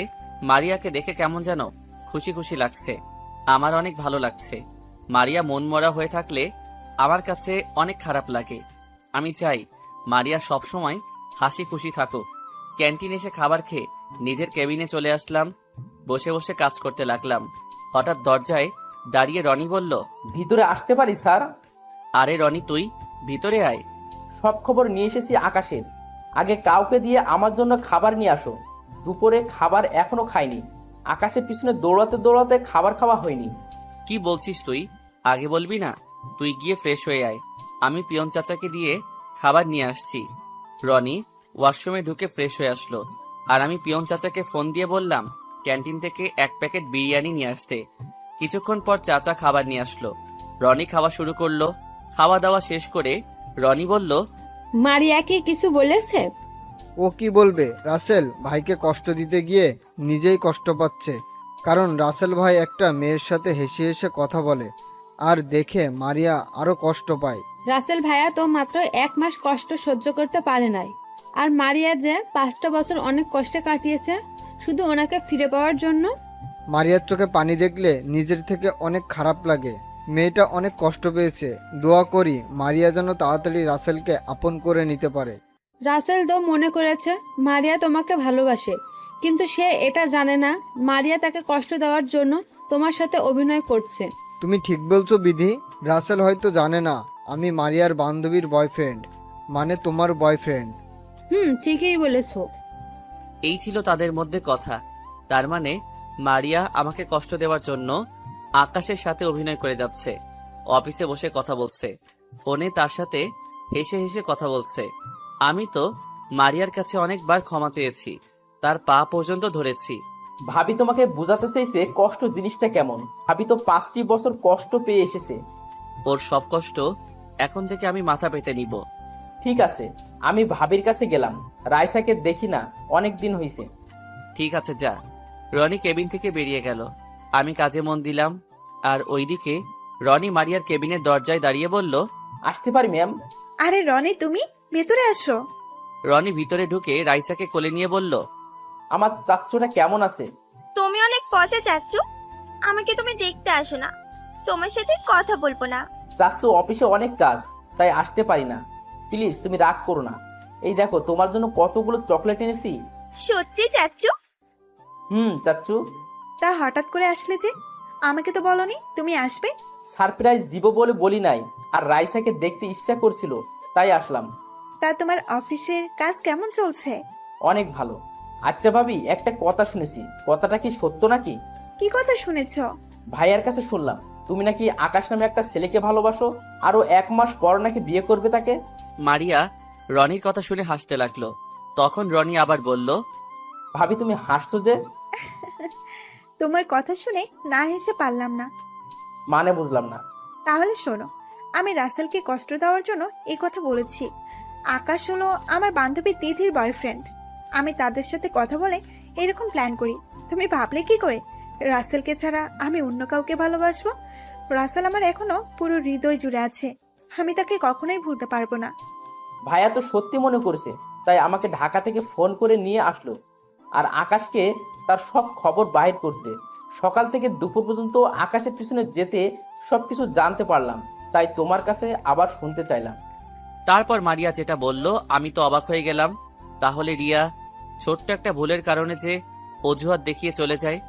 মারিয়াকে দেখে কেমন যেন খুশি খুশি লাগছে। আমার অনেক ভালো লাগছে। মারিয়া মনমরা হয়ে থাকলে আমার কাছে অনেক খারাপ লাগে। আমি চাই মারিয়া সবসময় হাসি খুশি থাকুক। ক্যান্টিনে এসে খাবার খেয়ে নিজের কেবিনে চলে আসলাম। বসে বসে কাজ করতে লাগলাম। হঠাৎ দরজায় দাঁড়িয়ে রনি বলল, ভিতরে আসতে পারি স্যার? আরে রনি, তুই ভিতরে আয়। সব খবর নিয়ে এসেছি আকাশের। আগে কাউকে দিয়ে আমার জন্য খাবার নিয়ে আসো। দুপুরে খাবার এখনো খাইনি। আকাশের পিছনে দৌড়াতে দৌড়াতে খাবার খাওয়া হয়নি। কি বলছিস তুই? আগে বলবি না? তুই গিয়ে ফ্রেশ হয়ে আয়, আমি পিয়ন চাচাকে দিয়ে খাবার নিয়ে আসছি। রনি ওয়াশরুমে ঢুকে ফ্রেশ হয়ে আসলো, আর আমি পিয়ন চাচাকে ফোন দিয়ে বললাম ক্যান্টিন থেকে 1 প্যাকেট বিরিয়ানি নিয়ে আসতে। কিছুক্ষণ পর চাচা খাবার নিয়ে আসলো। রনি খাওয়া শুরু করলো। খাওয়া দাওয়া শেষ করে রনি বলল, মারিয়াকে কিছু বলেছে? ও কি বলবে? রাসেল ভাইকে কষ্ট দিতে গিয়ে নিজেই কষ্ট পাচ্ছে। কারণ রাসেল ভাই একটা মেয়ের সাথে হেসে হেসে কথা বলে, আর দেখে মারিয়া আরো কষ্ট পায়। রাসেল ভাইয়া তো মাত্র 1 মাস কষ্ট সহ্য করতে পারে নাই, আর মারিয়া যে 5টা বছর অনেক কষ্টে কাটিয়েছে শুধু ওনাকে ফিরে পাওয়ার জন্য। মারিয়ার চোখে পানি দেখলে নিজের থেকে অনেক খারাপ লাগে। মেয়েটা অনেক কষ্ট পেয়েছে। দোয়া করি মারিয়া যেন তাড়াতাড়ি রাসেলকে আপন করে নিতে পারে। রাসেল তো মনে করেছে মারিয়া তোমাকে ভালোবাসে, কিন্তু সে এটা জানে না মারিয়া তাকে কষ্ট দেওয়ার জন্য তোমার সাথে অভিনয় করছে। তুমি ঠিক বলছো বিধি। রাসেল হয়তো জানে না আমি মারিয়ার বান্ধবীর বয়ফ্রেন্ড, মানে তোমার বয়ফ্রেন্ড। ঠিকই বলেছো। এই ছিল তাদের মধ্যে কথা। তার মানে মারিয়া আমাকে কষ্ট দেওয়ার জন্য আকাশের সাথে অভিনয় করে যাচ্ছে। অফিসে বসে কথা বলছে, ফোনে তার সাথে হেসে হেসে কথা বলছে। আমি তো মারিয়ার কাছে অনেকবার ক্ষমা চেয়েছি, তার পা পর্যন্ত ধরেছি। ভাবি তোমাকে বোঝাতে চাইছে কষ্ট জিনিসটা কেমন। ভাবি তো 5টি বছর কষ্ট পেয়ে এসেছে। ওর সব কষ্ট এখন থেকে আমি মাথা পেতে নিব। ঠিক আছে, আমি ভাবির কাছে গেলাম। রাইসাকে দেখি না, অনেক দিন হয়েছে। ঠিক আছে, যা। রনি কেবিন থেকে বেরিয়ে গেল। আমি কাজে মন দিলাম। আর ওইদিকে রনি মারিয়ার কেবিনের দরজায় দাঁড়িয়ে বলল, আসতে পারি ম্যাম? আরে রনি, তুমি ভেতরে আসো। রনি ভিতরে ঢুকে রাইসাকে কোলে নিয়ে বলল, আমার চাচ্চুটা কেমন আছে? তুমি অনেক পচা চাচ্চু, আমাকে তুমি দেখতে আসো না, তোমার সাথে কথা বলবো না। চাচ্চু অফিসে অনেক কাজ, তাই আসতে পারি না। প্লিজ তুমি রাগ করো না। এই দেখো তোমার জন্য কতগুলো চকলেট এনেছি। সত্যি চাচ্চু? চাচ্চু। তা হঠাৎ করে আসলে যে? আমাকে তো বলনি তুমি আসবে। সারপ্রাইজ দিব বলে বলি নাই, আর রাইসাকে দেখতে ইচ্ছা করছিল, তাই আসলাম। তা তোমার অফিসের কাজ কেমন চলছে? অনেক ভালো। আচ্ছা ভাবি, একটা কথা শুনেছি, কথাটা কি সত্য নাকি? কি কথা শুনেছ? ভাইয়ার কাছে শুনলাম তুমি নাকি আকাশ নামে একটা ছেলেকে ভালোবাসো, আরো 1 মাস পর নাকি বিয়ে করবে তাকে। মারিয়া রনির কথা শুনে হাসতে লাগলো। তখন রনি আবার বলল, ভাবি তুমি হাসছো যে? তোমার কথা শুনে না হেসে পারলাম না। মানে বুঝলাম না। তাহলে শোনো, আমি রাসেলকে কষ্ট দেওয়ার জন্য এই কথা বলেছি। আকাশ হলো আমার বান্ধবী তিথির বয়ফ্রেন্ড। আমি তাদের সাথে কথা বলে এরকম প্ল্যান করি। তুমি ভাবলে কি করে রাসেলকে ছাড়া আমি অন্য কাউকে ভালোবাসবো? রাসেল আমার এখনো পুরো হৃদয় জুড়ে আছে। আমি তাকে কখনোই ভুলতে পারবো না। ভাইয়া তো সত্যি মনে করেছে, তাই আমাকে ঢাকা থেকে ফোন করে নিয়ে আসলো আর আকাশকে তার সব খবর বাহির করতে। সকাল থেকে দুপুর পর্যন্ত আকাশের পিছনে যেতে সবকিছু জানতে পারলাম, তাই তোমার কাছে আবার শুনতে চাইলাম। তারপর মারিয়া যেটা বলল আমি তো অবাক হয়ে গেলাম। তাহলে রিয়া ছোট্ট একটা ভুলের কারণে যে অজুহাত দেখিয়ে চলে যায়,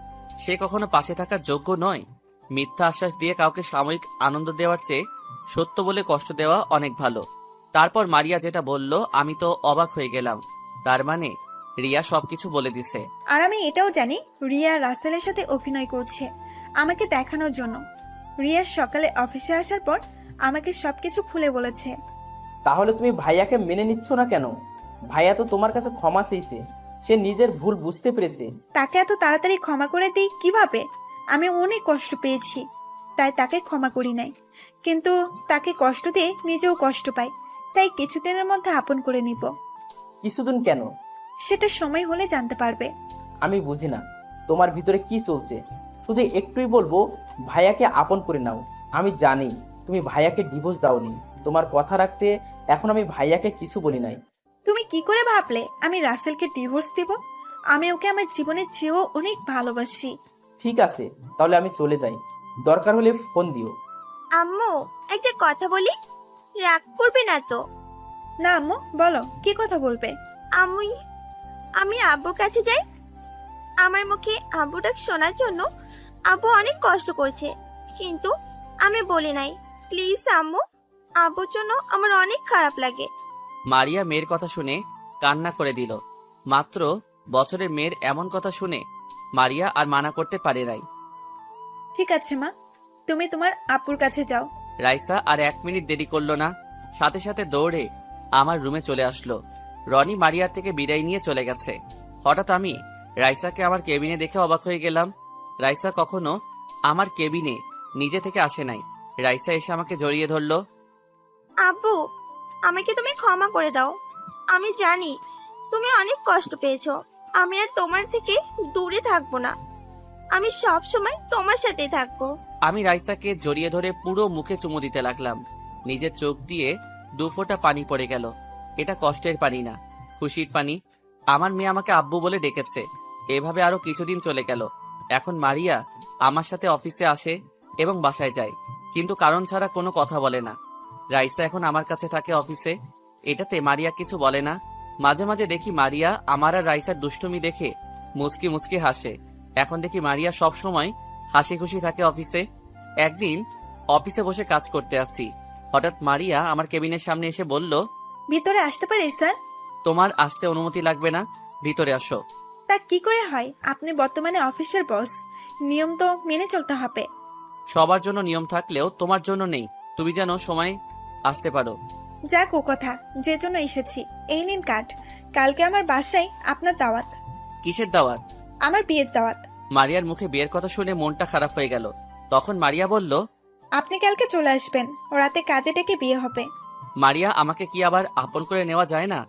সে কখনো পাশে থাকার যোগ্য নয়। মিথ্যা আশ্বাস দিয়ে কাউকে সাময়িক আনন্দ দেওয়ার চেয়ে সত্য বলে কষ্ট দেওয়া অনেক ভালো। তারপর মারিয়া যেটা বলল আমি তো অবাক হয়ে গেলাম। তার মানে রিয়া সবকিছু বলে দিছে। আর আমি এটাও জানি রিয়া রাসেলের সাথে অভিনয় করছে আমাকে দেখানোর জন্য। রিয়া সকালে অফিসে আসার পর আমাকে সবকিছু খুলে বলেছে। তাহলে তুমি ভাইয়াকে মেনে নিচ্ছ না কেন? ভাইয়া তো তোমার কাছে ক্ষমা চেয়েছে, সে নিজের ভুল বুঝতে পেরেছে। তাকে এত তাড়াতাড়ি ক্ষমা করে দিই কিভাবে? আমি অনেক কষ্ট পেয়েছি, তাই তাকে ক্ষমা করি নাই। কিন্তু তাকে কষ্ট দিয়ে নিজেও কষ্ট পাই, তাই কিছুদিনের মধ্যে আপন করে নিব। কিছুদিন কেন? সেটা সময় হলে জানতে পারবে। আমি বুঝি না তোমার ভিতরে কি চলছে। শুধু একটুই বলবো, ভাইয়াকে আপন করে নাও। আমি জানি তুমি ভাইয়াকে ডিভোর্স দাওনি, তোমার কথা রাখতে এখন আমি ভাইয়াকে কিছু বলি নাই। তুমি কি করে ভাবলে আমি রাসেলকে ডিভোর্স দিব? আমি ওকে আমার জীবনের চেয়েও অনেক ভালোবাসি। ঠিক আছে, তাহলে আমি চলে যাই, দরকার হলে ফোন দিও। আম্মু, একটা কথা বলি, রাগ করবে না তো? না আম্মু, বলো কি কথা বলবে? আমি আব্বুর কাছে যাই। আমার মুখে আব্বু ডাক শোনার জন্য আব্বু অনেক কষ্ট করছে, কিন্তু আমি বলি নাই। প্লিজ আম্মু, আব্বুর জন্য আমার অনেক খারাপ লাগে। মারিয়া মেয়ের কথা শুনে কান্না করে দিল। মাত্র বছরের মেয়ের এমন কথা শুনে মারিয়া আর মানা করতে পারে নাই। ঠিক আছে মা, তুমি তোমার আপুর কাছে যাও। রাইসা আর 1 মিনিট দেরি করলো না, সাথে সাথে দৌড়ে আমার রুমে চলে আসলো। রনি মারিয়ার থেকে বিদায় নিয়ে চলে গেছে। হঠাৎ আমি রাইসাকে আমার কেবিনে দেখে অবাক হয়ে গেলাম। রাইসা কখনো আমার কেবিনে নিজে থেকে আসে নাই। রাইসা এসে আমাকে জড়িয়ে ধরলো। আব্বু, আমাকে তুমি ক্ষমা করে দাও। আমি জানি তুমি অনেক কষ্ট পেয়েছো। আমি আর তোমার থেকে দূরে থাকবো না, আমি সব সময় তোমার সাথেই থাকবো। আমি রাইসাকে জড়িয়ে ধরে পুরো মুখে চুমু দিতে লাগলাম। নিজের চোখ দিয়ে 2 ফোঁটা পানি পড়ে গেল। এটা কষ্টের পানি না, খুশির পানি। আমার মেয়ে আমাকে আব্বু বলে ডেকেছে। এভাবে আরো কিছুদিন চলে গেল। এখন মারিয়া আমার সাথে অফিসে আসে এবং বাসায় যায়, কিন্তু কারণ ছাড়া কোনো কথা বলে না। রাইসা এখন আমার কাছে থাকে অফিসে, এটাতে মারিয়া কিছু বলে না। মাঝে মাঝে দেখি মারিয়া আমার আর রাইসার দুষ্টুমি দেখে মুচকি মুচকি হাসে। এখন দেখি মারিয়া সব সময় হাসি খুশি থাকে অফিসে। একদিন অফিসে বসে কাজ করতে আসি, হঠাৎ মারিয়া আমার কেবিনের সামনে এসে বলল, ভিতরে আসতে পারি স্যার? তোমার আসতে অনুমতি লাগবে না, ভিতরে আসো। তা কি করে হয়? আপনি বর্তমানে অফিসের বস, নিয়ম তো মেনে চলতে হবে। সবার জন্য নিয়ম থাকলেও তোমার জন্য নেই, তুমি যেন সময় আসতে পারো। যাক ও কথা, যে জন্য এসেছি। এই নিন কার্ড, কালকে আমার বাসায় আপনার দাওয়াত। কিসের দাওয়াত? আমার বিয়ের দাওয়াত। মারিয়ার মুখে বিয়ের কথা শুনে মনটা খারাপ হয়ে গেল। তখন মারিয়া বলল, আপনি কালকে চলে আসবেন, রাতে কাজে ডেকে বিয়ে হবে। মারিয়া, আমাকে কি আবার আপন করে নেওয়া যায় না?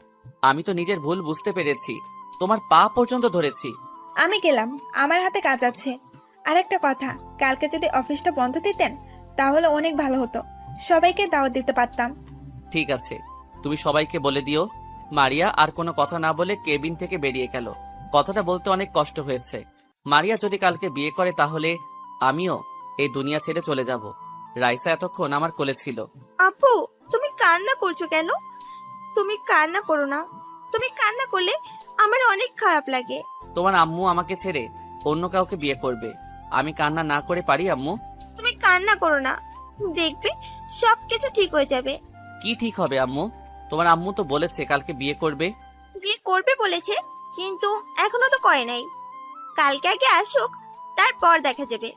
আমি তো নিজের ভুল বুঝতে পেরেছি, তোমার পা পর্যন্ত ধরেছি। আমি গেলাম, আমার হাতে কাজ আছে। আর একটা কথা, কালকে যদি অফিসটা বন্ধ দিতেন তাহলে অনেক ভালো হতো, সবাইকে দাওয়াত দিতে পারতাম। ঠিক আছে, তুমি সবাইকে বলে দিও। মারিয়া আর কোনো কথা না বলে কেবিন থেকে বেরিয়ে গেল। কথাটা বলতে অনেক কষ্ট হয়েছে। মারিয়া যদি কালকে বিয়ে করে তাহলে আমিও এই দুনিয়া ছেড়ে চলে যাব। রাইসা এতক্ষণ আমার কোলে ছিল। আপু, তুমি কান্না করছো কেন? তুমি কান্না করো না, তুমি কান্না করলে আমার অনেক খারাপ লাগে। তোমার আম্মু আমাকে ছেড়ে অন্য কাউকে বিয়ে করবে, আমি কান্না না করে পারি আম্মু? তুমি কান্না করো না, দেখবে সবকিছু ঠিক হয়ে যাবে। কি ঠিক হবে আম্মু? তোমার আম্মু তো বলেছে কালকে বিয়ে করবে। বিয়ে করবে বলেছে, কিন্তু এখনো তো করে নাই। কালকে আগে আসুক, তারপর দেখা যাবে।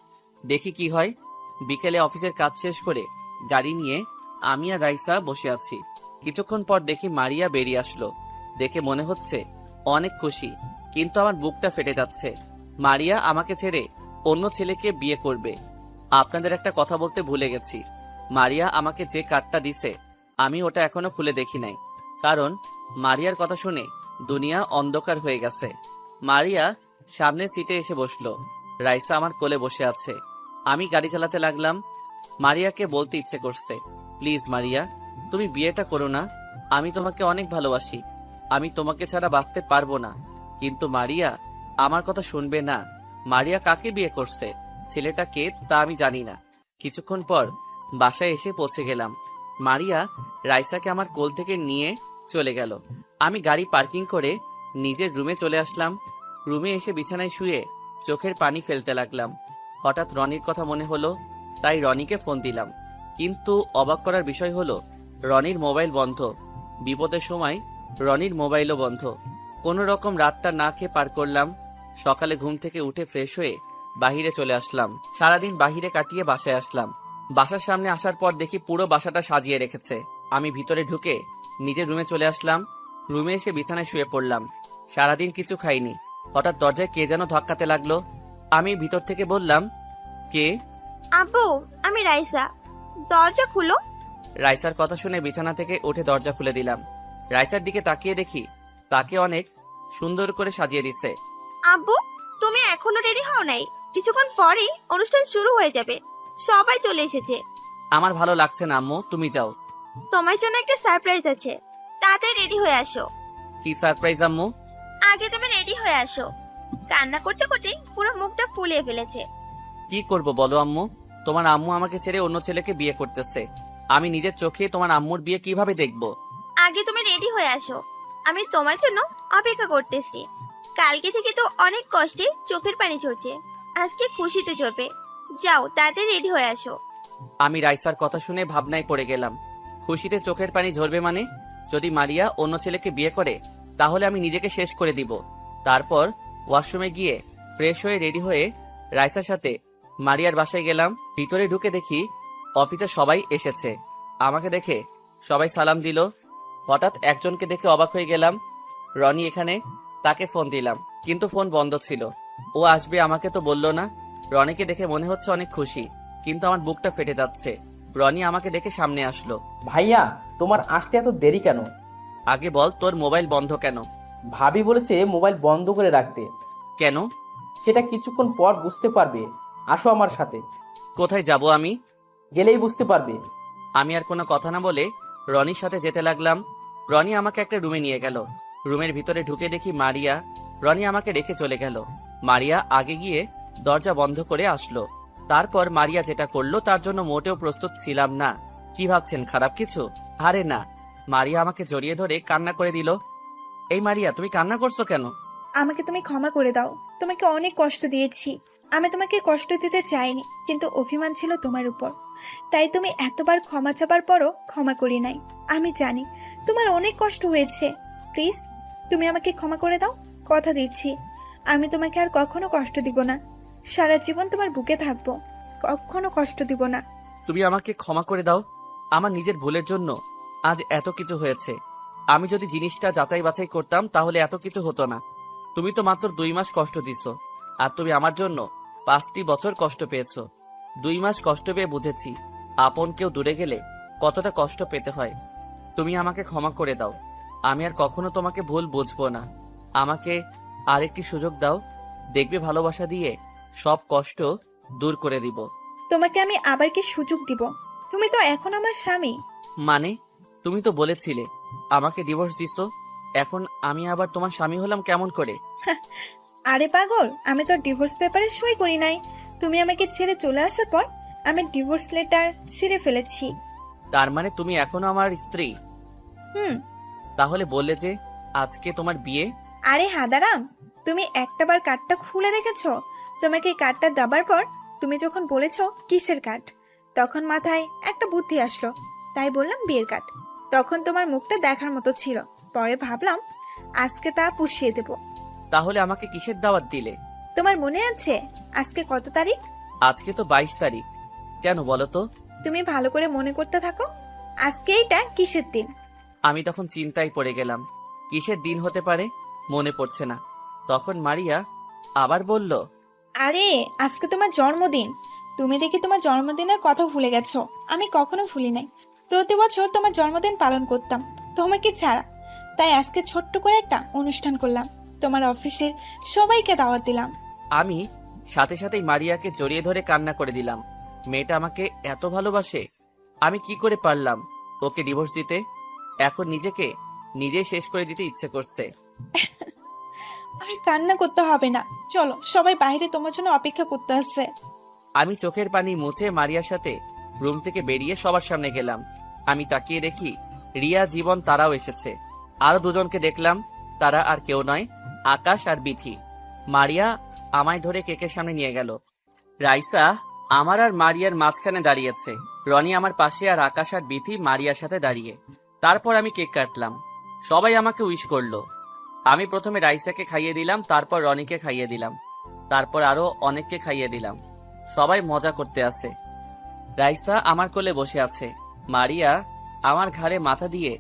দেখি কি হয়। বিকেলে অফিসের কাজ শেষ করে গাড়ি নিয়ে আমি আর রাইসা বসে আছি। কিছুক্ষণ পর দেখি মারিয়া বেরিয়ে আসলো। দেখে মনে হচ্ছে অনেক খুশি, কিন্তু আমার বুকটা ফেটে যাচ্ছে। মারিয়া আমাকে ছেড়ে অন্য ছেলেকে বিয়ে করবে। আপনাদের একটা কথা বলতে ভুলে গেছি, মারিয়া আমাকে যে কার্ডটা দিছে আমি ওটা এখনো খুলে দেখি নাই, কারণ মারিয়ার কথা শুনে দুনিয়া অন্ধকার হয়ে গেছে। মারিয়া সামনের সিটে এসে বসলো। রাইসা আমার কোলে বসে আছে। আমি গাড়ি চালাতে লাগলাম। মারিয়াকে বলতে ইচ্ছে করছে, প্লিজ মারিয়া, তুমি বিয়েটা করো না। আমি তোমাকে অনেক ভালোবাসি। আমি তোমাকে ছাড়া বাঁচতে পারবো না। কিন্তু মারিয়া আমার কথা শুনবে না। মারিয়া কাকে বিয়ে করছে, ছেলেটা কে তা আমি জানি না। কিছুক্ষণ পর বাসায় এসে পৌঁছে গেলাম। মারিয়া রাইসাকে আমার কোল থেকে নিয়ে চলে গেল। আমি গাড়ি পার্কিং করে নিজের রুমে চলে আসলাম। রুমে এসে বিছানায় শুয়ে চোখের পানি ফেলতে লাগলাম। হঠাৎ রনির কথা মনে হলো, তাই রনিকে ফোন দিলাম। কিন্তু অবাক করার বিষয় হলো রনির মোবাইল বন্ধ। বিপদের সময় রনির মোবাইলও বন্ধ। কোনো রকম রাতটা না খেয়ে পার করলাম। সকালে ঘুম থেকে উঠে ফ্রেশ হয়ে বাহিরে চলে আসলাম। সারাদিন বাহিরে কাটিয়ে বাসায় আসলাম। বাসার সামনে আসার পর দেখি পুরো বাসাটা সাজিয়ে রেখেছে। আমি ভিতরে ঢুকে নিজের রুমে চলে আসলাম। রুমে এসে বিছানায় শুয়ে পড়লাম। সারাদিন কিছু খাইনি। হঠাৎ দরজায় কে যেন ধাক্কাতে লাগলো। আমি ভিতর থেকে বললাম, কে? আব্বু, আমি রাইসা, দরজা খুলো। রাইসার কথা শুনে বিছানা থেকে উঠে দরজা খুলে দিলাম। রাইসার দিকে তাকিয়ে দেখি তাকে অনেক সুন্দর করে সাজিয়ে দিচ্ছে। আব্বু, তুমি এখনো রেডি হও নাই? কিছুক্ষণ পরেই অনুষ্ঠান শুরু হয়ে যাবে, সবাই চলে এসেছে। আমার ভালো লাগছে না আম্মু, তুমি যাও। তোমার জন্য একটা সারপ্রাইজ আছে, তাড়াতাড়ি রেডি হয়ে আসো। কি সারপ্রাইজ আম্মু? আগে তুমি রেডি হয়ে আসো। কান্না করতে করতে পুরো মুখটা ফুলিয়ে ফেলেছে। কি করব বলো আম্মু? তোমার আম্মু আমাকে ছেড়ে অন্য ছেলেকে বিয়ে করতেছে। আমি নিজের চোখে তোমার আম্মুর বিয়ে কিভাবে দেখব? আগে তুমি রেডি হয়ে আসো, আমি তোমার জন্য অপেক্ষা করতেছি। কালকে থেকে তো অনেক কষ্টে চোখের পানি ঝরছে, আজকে খুশিতে ঝরবে। যাও, তাড়াতাড়ি রেডি হয়ে আসো। আমি রাইসার কথা শুনে ভাবনায় পড়ে গেলাম। খুশিতে চোখের পানি ঝরবে মানে? যদি মারিয়া অন্য ছেলেকে বিয়ে করে তাহলে আমি নিজেকে শেষ করে দিব। তারপর ওয়াশরুমে গিয়ে ফ্রেশ হয়ে রেডি হয়ে রাইসার সাথে মারিয়ার বাসায় গেলাম। ভিতরে ঢুকে দেখি অফিসে সবাই এসেছে। আমাকে দেখে সবাই সালাম দিল। হঠাৎ একজনকে দেখে অবাক হয়ে গেলাম। রনি এখানে, তাকে ফোন দিলাম কিন্তু ফোন বন্ধ ছিল। ও আসবে আমাকে তো বলল না। রনিকে দেখে মনে হচ্ছে অনেক খুশি, কিন্তু আমার বুকটা ফেটে যাচ্ছে। রনি আমাকে দেখে সামনে আসলো। ভাইয়া, তোমার আসতে এত দেরি কেন? আগে বল, তোর মোবাইল বন্ধ কেন? ভাবি বলেছে মোবাইল বন্ধ করে রাখতে। কেন? সেটা কিছুক্ষণ পর বুঝতে পারবে। আসো আমার সাথে। কোথায় যাব আমি? গেলেই বুঝতে পারবে। আমি আর কোনো কথা না বলে রনির সাথে যেতে লাগলাম। রনি আমাকে একটা রুমে নিয়ে গেল। রুমের ভিতরে ঢুকে দেখি মারিয়া। রনি আমাকে রেখে চলে গেল। মারিয়া আগে গিয়ে দরজা বন্ধ করে আসলো। তারপর মারিয়া যেটা করলো তার জন্য মোটেও প্রস্তুত ছিলাম না। কি ভাবছেন, খারাপ কিছু? আরে না। মারিয়া আমাকে জড়িয়ে ধরে কান্না করে দিল। এই মারিয়া, তুমি কান্না করছো কেন? আমাকে তুমি ক্ষমা করে দাও, তোমাকে অনেক কষ্ট দিয়েছি। আমি তোমাকে কষ্ট দিতে চাইনি, কিন্তু অভিমান ছিল তোমার উপর। তাই তুমি এতবার ক্ষমা চাবার পরও ক্ষমা করি নাই। আমি জানি তোমার অনেক কষ্ট হয়েছে। প্লিজ, তুমি আমাকে ক্ষমা করে দাও। কথা দিচ্ছি, আমি তোমাকে আর কখনো কষ্ট দিব না। সারা জীবন তোমার বুকে থাকবো, কখনো কষ্ট দিব না। তুমি আমাকে ক্ষমা করে দাও। আমার নিজের ভুলের জন্য আজ এত কিছু হয়েছে। আমি যদি জিনিসটা যাচাই বাছাই করতাম তাহলে এত কিছু হতো না। তুমি তো মাত্র 2 মাস কষ্ট দিছো, আর তুমি আমার জন্য 5টি বছর কষ্ট পেয়েছো। 2 মাস কষ্ট পেয়ে বুঝেছি আপন কেউ দূরে গেলে কতটা কষ্ট পেতে হয়। তুমি আমাকে ক্ষমা করে দাও। আমি আর কখনো তোমাকে ভুল বুঝবো না। আমাকে আরেকটি সুযোগ দাও, দেখবে ভালোবাসা দিয়ে সব কষ্ট দূর করে দিব। তোমাকে আমি আবার কি সুযোগ দিব? তুমি তো এখন আমার স্বামী। মানে? তুমি তো বলেছিলে আমাকে ডিভোর্স দিছো, এখন আমি আবার তোমার স্বামী হলাম কেমন করে? আরে পাগল, আমি তো ডিভোর্স পেপারে সই করি নাই। তুমি আমাকে ছেড়ে চলে আসার পর আমি ডিভোর্স লেটার ছিঁড়ে ফেলেছি। তার মানে তুমি এখনো আমার স্ত্রী? হুম। তাহলে বললে যে আজকে তোমার বিয়ে? আরে হাদারাম, তুমি একটাবার কার্ডটা খুলে দেখেছো? তোমাকে কার্ডটা দেবার পর তুমি যখন বলেছো কিসের কার্ড, তখন মাথায় একটা বুদ্ধি আসলো, তাই বললাম বিয়ের কার্ড। তখন তোমার মুখটা দেখার মতো ছিল, পরে ভাবলাম আজকে তা পুষিয়ে দেব। তাহলে আমাকে কিসের দাওয়াত দিলে? তোমার মনে আছে আজকে কত তারিখ? আজকে তো 22 তারিখ। কেন বলো তো? তুমি ভালো করে মনে করতে থাকো, আজকে এইটা কিসের দিন। আমি তখন চিন্তায় পড়ে গেলাম, কিসের দিন হতে পারে, মনে পড়ছে না। তখন মারিয়া আবার বলল, আরে আজকে তোমার জন্মদিন। তুমি দেখি তোমার জন্মদিনের কথা ভুলে গেছো। আমি কখনো ভুলি নাই, প্রতি বছর তোমার জন্মদিন পালন করতাম তোমাকে ছাড়া। তাই আজকে ছোট্ট করে একটা অনুষ্ঠান করলাম, তোমার অফিসের সবাইকে দাওয়াত দিলাম। আমি সাথে সাথেই মারিয়াকে জড়িয়ে ধরে কান্না করে দিলাম। মেয়েটা আমাকে এত ভালোবাসে, আমি কি করে পারলাম ওকে ডিভোর্স দিতে? এখন নিজেকে নিজেই শেষ করে দিতে ইচ্ছে করছে। আর কান্না করতে হবে না, চলো সবাই বাইরে তোমার জন্য অপেক্ষা করতে আসছে। আমি চোখের পানি মুছে মারিয়ার সাথে রুম থেকে বেরিয়ে সবার সামনে গেলাম। আমি তাকিয়ে দেখি রিয়া, জীবন তারাও এসেছে। আরো দুজনকে দেখলাম, তারা আর কেউ নয়, আকাশ আর বিথি। মারিয়া আমায় ধরে কেকের সামনে নিয়ে গেল। রাইসা আমার আর মারিয়ার মাঝখানে দাঁড়িয়েছে, রনি আমার পাশে, আর আকাশ আর বিথি মারিয়ার সাথে দাঁড়িয়ে। তারপর আমি কেক কাটলাম, সবাই আমাকে উইশ করলো। আমি প্রথমে রাইসাকে খাইয়ে দিলাম, তারপর রনিকে খাইয়ে দিলাম, তারপর আরো অনেককে খাইয়ে দিলাম। সবাই মজা করতে আছে। রাইসা আমার কোলে বসে আছে, মারিয়া আমার ঘাড়ে মাথা দিয়ে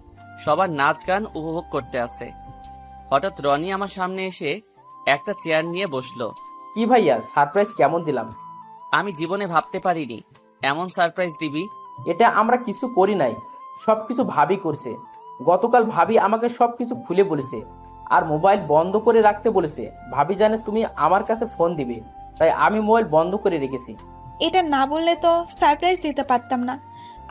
সবার নাচ গান উপভোগ করতে আছে। হঠাৎ রনি আমার সামনে এসে একটা চেয়ার নিয়ে বসলো। কি ভাইয়া, সারপ্রাইজ কেমন দিলাম? আমি জীবনে ভাবতে পারিনি এমন সারপ্রাইজ দিবি। এটা আমরা কিছু করি নাই, সবকিছু ভাবি করছে। গতকাল ভাবি আমাকে সবকিছু খুলে বলেছে, আর মোবাইল বন্ধ করে রাখতে বলেছে। ভাবি জানে তুমি আমার কাছে ফোন দিবে, তাই আমি মোবাইল বন্ধ করে রেখেছি। এটা না বললে তো সারপ্রাইজ দিতে পারতাম না,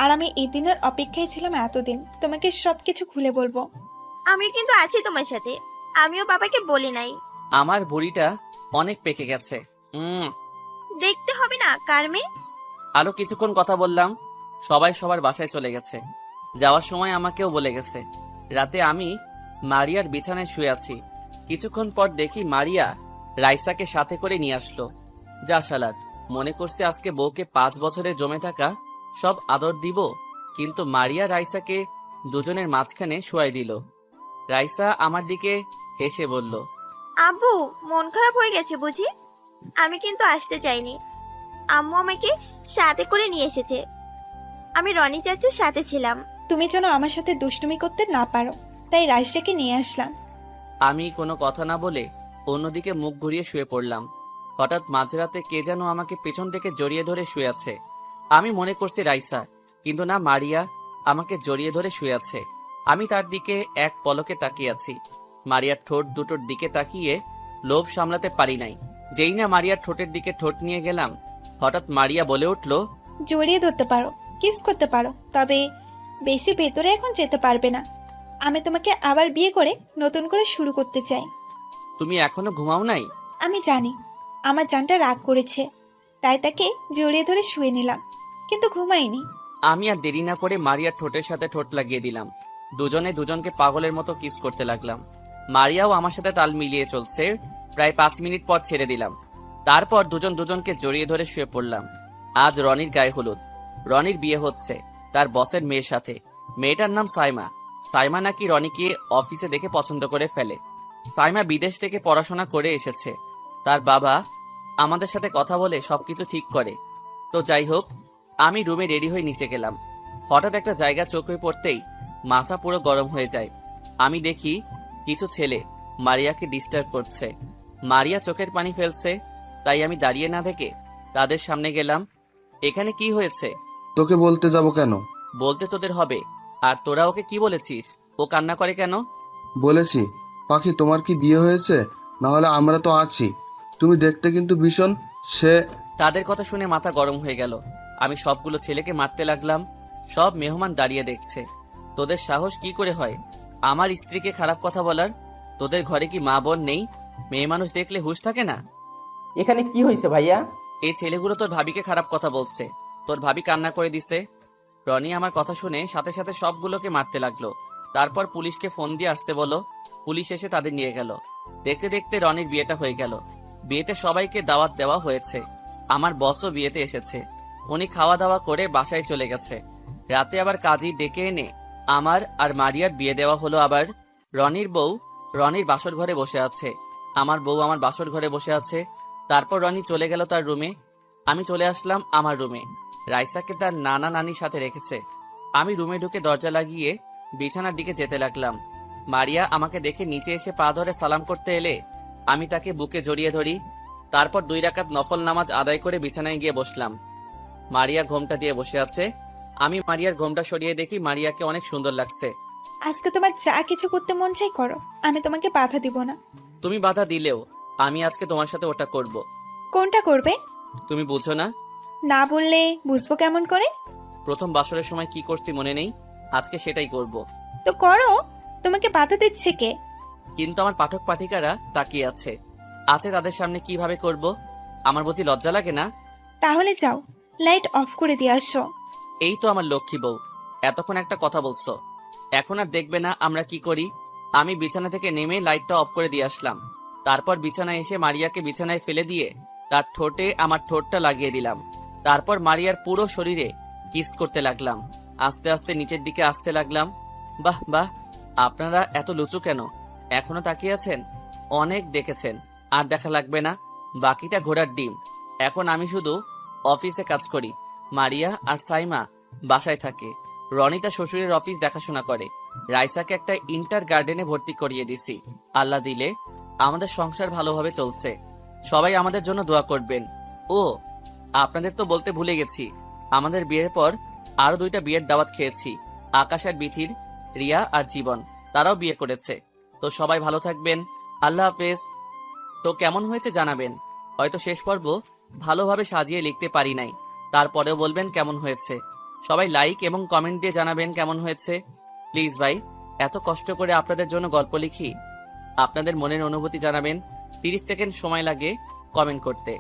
আর আমি এই দিনের অপেক্ষায় ছিলাম এতদিন, তোমাকে সবকিছু খুলে বলবো। আমি কিন্তু আছি তোমার সাথে, আমিও বাবাকে বলি নাই। আমার বুড়িটা অনেক পেকে গেছে। দেখতে হবে না কার মেয়ে। আরো কিছুক্ষণ কথা বললাম, সবাই সবার বাসায় চলে গেছে। যাওয়ার সময় আমাকেও বলে গেছে। রাতে আমি মারিয়ার বিছানায় শুয়ে আছি। কিছুক্ষণ পর দেখি মারিয়া রাইসাকে সাথে করে নিয়ে আসলো। যা শালার, মনে করছে আজকে বউকে 5 বছরে জমে থাকা সব আদর দিব, কিন্তু মারিয়া রাইসাকে দুজনের মাঝখানে শুয়াই দিল। রাইসা আমার দিকে হেসে বলল, আব্বু মন খারাপ হয়ে গেছে বুঝি? আমি কিন্তু আসতে চাইনি, আম্মু আমাকে সাথে করে নিয়ে এসেছে। আমি রনি চাচুর সাথে ছিলাম। তুমি যেন আমার সাথে দুষ্টুমি করতে না পারো, তাই রাইসাকে নিয়ে আসলাম। আমি কোনো কথা না বলে অন্যদিকে মুখ ঘুরিয়ে শুয়ে পড়লাম। হঠাৎ মাঝরাতে কে যেন আমাকে পেছন থেকে জড়িয়ে ধরে শুয়ে আছে। আমি মনে করছি রাইসা, কিন্তু না, মারিয়া আমাকে জড়িয়ে ধরে শুয়ে আছে। আমি তার দিকে এক পলকে তাকিয়ে আছি। মারিয়ার ঠোঁট দুটোর দিকে তাকিয়ে লোভ সামলাতে পারি নাই। যেই না মারিয়ার ঠোঁটের দিকে ঠোঁট নিয়ে গেলাম, হঠাৎ মারিয়া বলে উঠল, জড়িয়ে ধরতে পারো, কিস করতে পারো, তবে বেশি ভেতরে এখন যেতে পারবে না। আমি তোমাকে আবার বিয়ে করে নতুন করে শুরু করতে চাই। তুমি এখনো ঘুমাও নাই? আমি জানি আমার জানটা রাগ করেছে, তাই তাকে জড়িয়ে ধরে শুয়ে নিলাম, কিন্তু ঘুমাইনি। আমি আর দেরি না করে মারিয়ার ঠোঁটের সাথে ঠোঁট লাগিয়ে দিলাম। দুজনে দুজনকে পাগলের মতো কিস করতে লাগলাম। মারিয়াও আমার সাথে তাল মিলিয়ে চলছে। প্রায় 5 মিনিট পর ছেড়ে দিলাম। তারপর দুজন দুজনকে জড়িয়ে ধরে শুয়ে পড়লাম। আজ রনির গায়ে হলুদ। রনির বিয়ে হচ্ছে তার বসের মেয়ের সাথে। মেয়েটার নাম সাইমা। সাইমা নাকি রনিকে অফিসে দেখে পছন্দ করে ফেলে। সাইমা বিদেশ থেকে পড়াশোনা করে এসেছে। তার বাবা আমাদের সাথে কথা বলে সবকিছু ঠিক করে। তো যাই হোক, আমি রুমে রেডি হয়ে নিচে গেলাম। হঠাৎ একটা জায়গা চোখে পড়তেই মাথা পুরো গরম হয়ে যায়। আমি দেখি কিছু ছেলে মারিয়াকে ডিস্টার্ব করছে। মারিয়া চোখের পানি ফেলছে, তাই আমি দাঁড়িয়ে না থেকে তাদের সামনে গেলাম। এখানে কি হয়েছে? তোকে বলতে যাব কেন? বলতে তোদের হবে। আর তোরা ওকে কি বলেছিস? ও কান্না করে কেন? বলেছি, পাখি তোমার কি বিয়ে হয়েছে? না হলে আমরা তো আছি। তুমি দেখতে কিন্তু ভীষণ। সে তাদের কথা শুনে মাথা গরম হয়ে গেল। আমি সবগুলো ছেলেকে মারতে লাগলাম। সব মেহমান দাঁড়িয়ে দেখছে। তোদের সাহস কি করে হয় আমার স্ত্রীকে খারাপ কথা বলার? তোদের ঘরে কি মা বোন নেই? মেয়ে মানুষ দেখলে হুঁশ থাকে না? এখানে কি হয়েছে ভাইয়া? এই ছেলেগুলো তোর ভাবিকে খারাপ কথা বলছে। তোর ভাবি কান্না করে দিছে। রনি আমার কথা শুনে সাথে সাথে সবগুলোকে মারতে লাগলো। তারপর পুলিশকে ফোন দিয়ে আসতে বলো। পুলিশ এসে তাদের নিয়ে গেল। দেখতে দেখতে রনির বিয়েটা হয়ে গেল। বিয়েতে সবাইকে দাওয়াত দেওয়া হয়েছে। আমার বসও বিয়েতে এসেছে। উনি খাওয়া দাওয়া করে বাসায় চলে গেছে। রাতে আবার কাজী ডেকে এনে আমার আর মারিয়ার বিয়ে দেওয়া হলো। আবার রনির বউ রনির বাসর ঘরে বসে আছে, আমার বউ আমার বাসর ঘরে বসে আছে। তারপর রনি চলে গেল তার রুমে। আমি চলে আসলাম আমার রুমে। রাইসাকে তার নানা নানির সাথে রেখেছে। আমি রুমে ঢুকে দরজা লাগিয়ে বিছানার দিকে যেতে লাগলাম। মারিয়া আমাকে দেখে নিচে এসে পা ধরে সালাম করতে এলে আমি তাকে বুকে জড়িয়ে ধরি। তারপর 2 রাকাত নফল নামাজ আদায় করে বিছানায় গিয়ে বসলাম। মারিয়া ঘোমটা দিয়ে বসে আছে। আমি মারিয়ার ঘোমটা সরিয়ে দেখি মারিয়াকে অনেক সুন্দর লাগছে। আজকে তোমার যা কিছু করতে মন চাই করো, আমি তোমাকে বাধা দিব না। তুমি বাধা দিলেও আমি আজকে তোমার সাথে ওটা করব। কোনটা করবে? তুমি বুঝো না? না বললে বুঝবো কেমন করে? প্রথম বাসরের সময় কি করছি মনে নেই? আজকে সেটাই করব। তো করো, তোমাকে বাধা দিচ্ছে কে? কিন্তু আমার পাঠক পাঠিকারা তাকিয়ে আছে তাদের সামনে কিভাবে করব? আমার বুঝি লজ্জা লাগে না? তাহলে যাও, লাইট অফ করে দিয়ে আসো। এই তো আমার লক্ষ্মী বউ, এতক্ষণ একটা কথা বলছো, এখন আর দেখবে না আমরা কি করি? আমি বিছানা থেকে নেমে লাইটটা অফ করে দিয়ে আসলাম। তারপর বিছানায় এসে মারিয়াকে বিছানায় ফেলে দিয়ে তার ঠোঁটে আমার ঠোঁটটা লাগিয়ে দিলাম। তারপর মারিয়ার পুরো শরীরে কিস করতে লাগলাম। আস্তে আস্তে নিচের দিকে আসতে লাগলাম। বাহ বাহ, আপনারা এত লুচু কেন? এখনো তাকিয়ে আছেন? অনেক দেখেছেন, আর দেখা লাগবে না। বাকিটা ঘোড়ার ডিম। এখন আমি শুধু অফিসে কাজ করি, মারিয়া আর সাইমা বাসায় থাকে। রনি তার শ্বশুরের অফিস দেখাশোনা করে। রাইসাকে একটা ইন্টার গার্ডেনে ভর্তি করিয়ে দিছি। আল্লাহ দিলে আমাদের সংসার ভালোভাবে চলছে। সবাই আমাদের জন্য দোয়া করবেন। ও আপনাদের তো বলতে ভুলে গেছি, আমাদের বিয়ের পর আরো 2টা বিয়ের দাওয়াত খেয়েছি। আকাশ আর বিথির, রিয়া আর জীবন, তারাও বিয়ে করেছে। তো সবাই ভালো থাকবেন। আল্লাহ হাফেজ। তো কেমন হয়েছে জানাবেন। হয়তো শেষ পর্ব ভালোভাবে সাজিয়ে লিখতে পারি নাই, তারপরেও বলবেন কেমন হয়েছে। সবাই লাইক এবং কমেন্ট দিয়ে জানাবেন কেমন হয়েছে। প্লিজ ভাই, এত কষ্ট করে আপনাদের জন্য গল্প লিখি, আপনাদের মনের অনুভূতি জানাবেন। 30 সেকেন্ড সময় লাগে কমেন্ট করতে।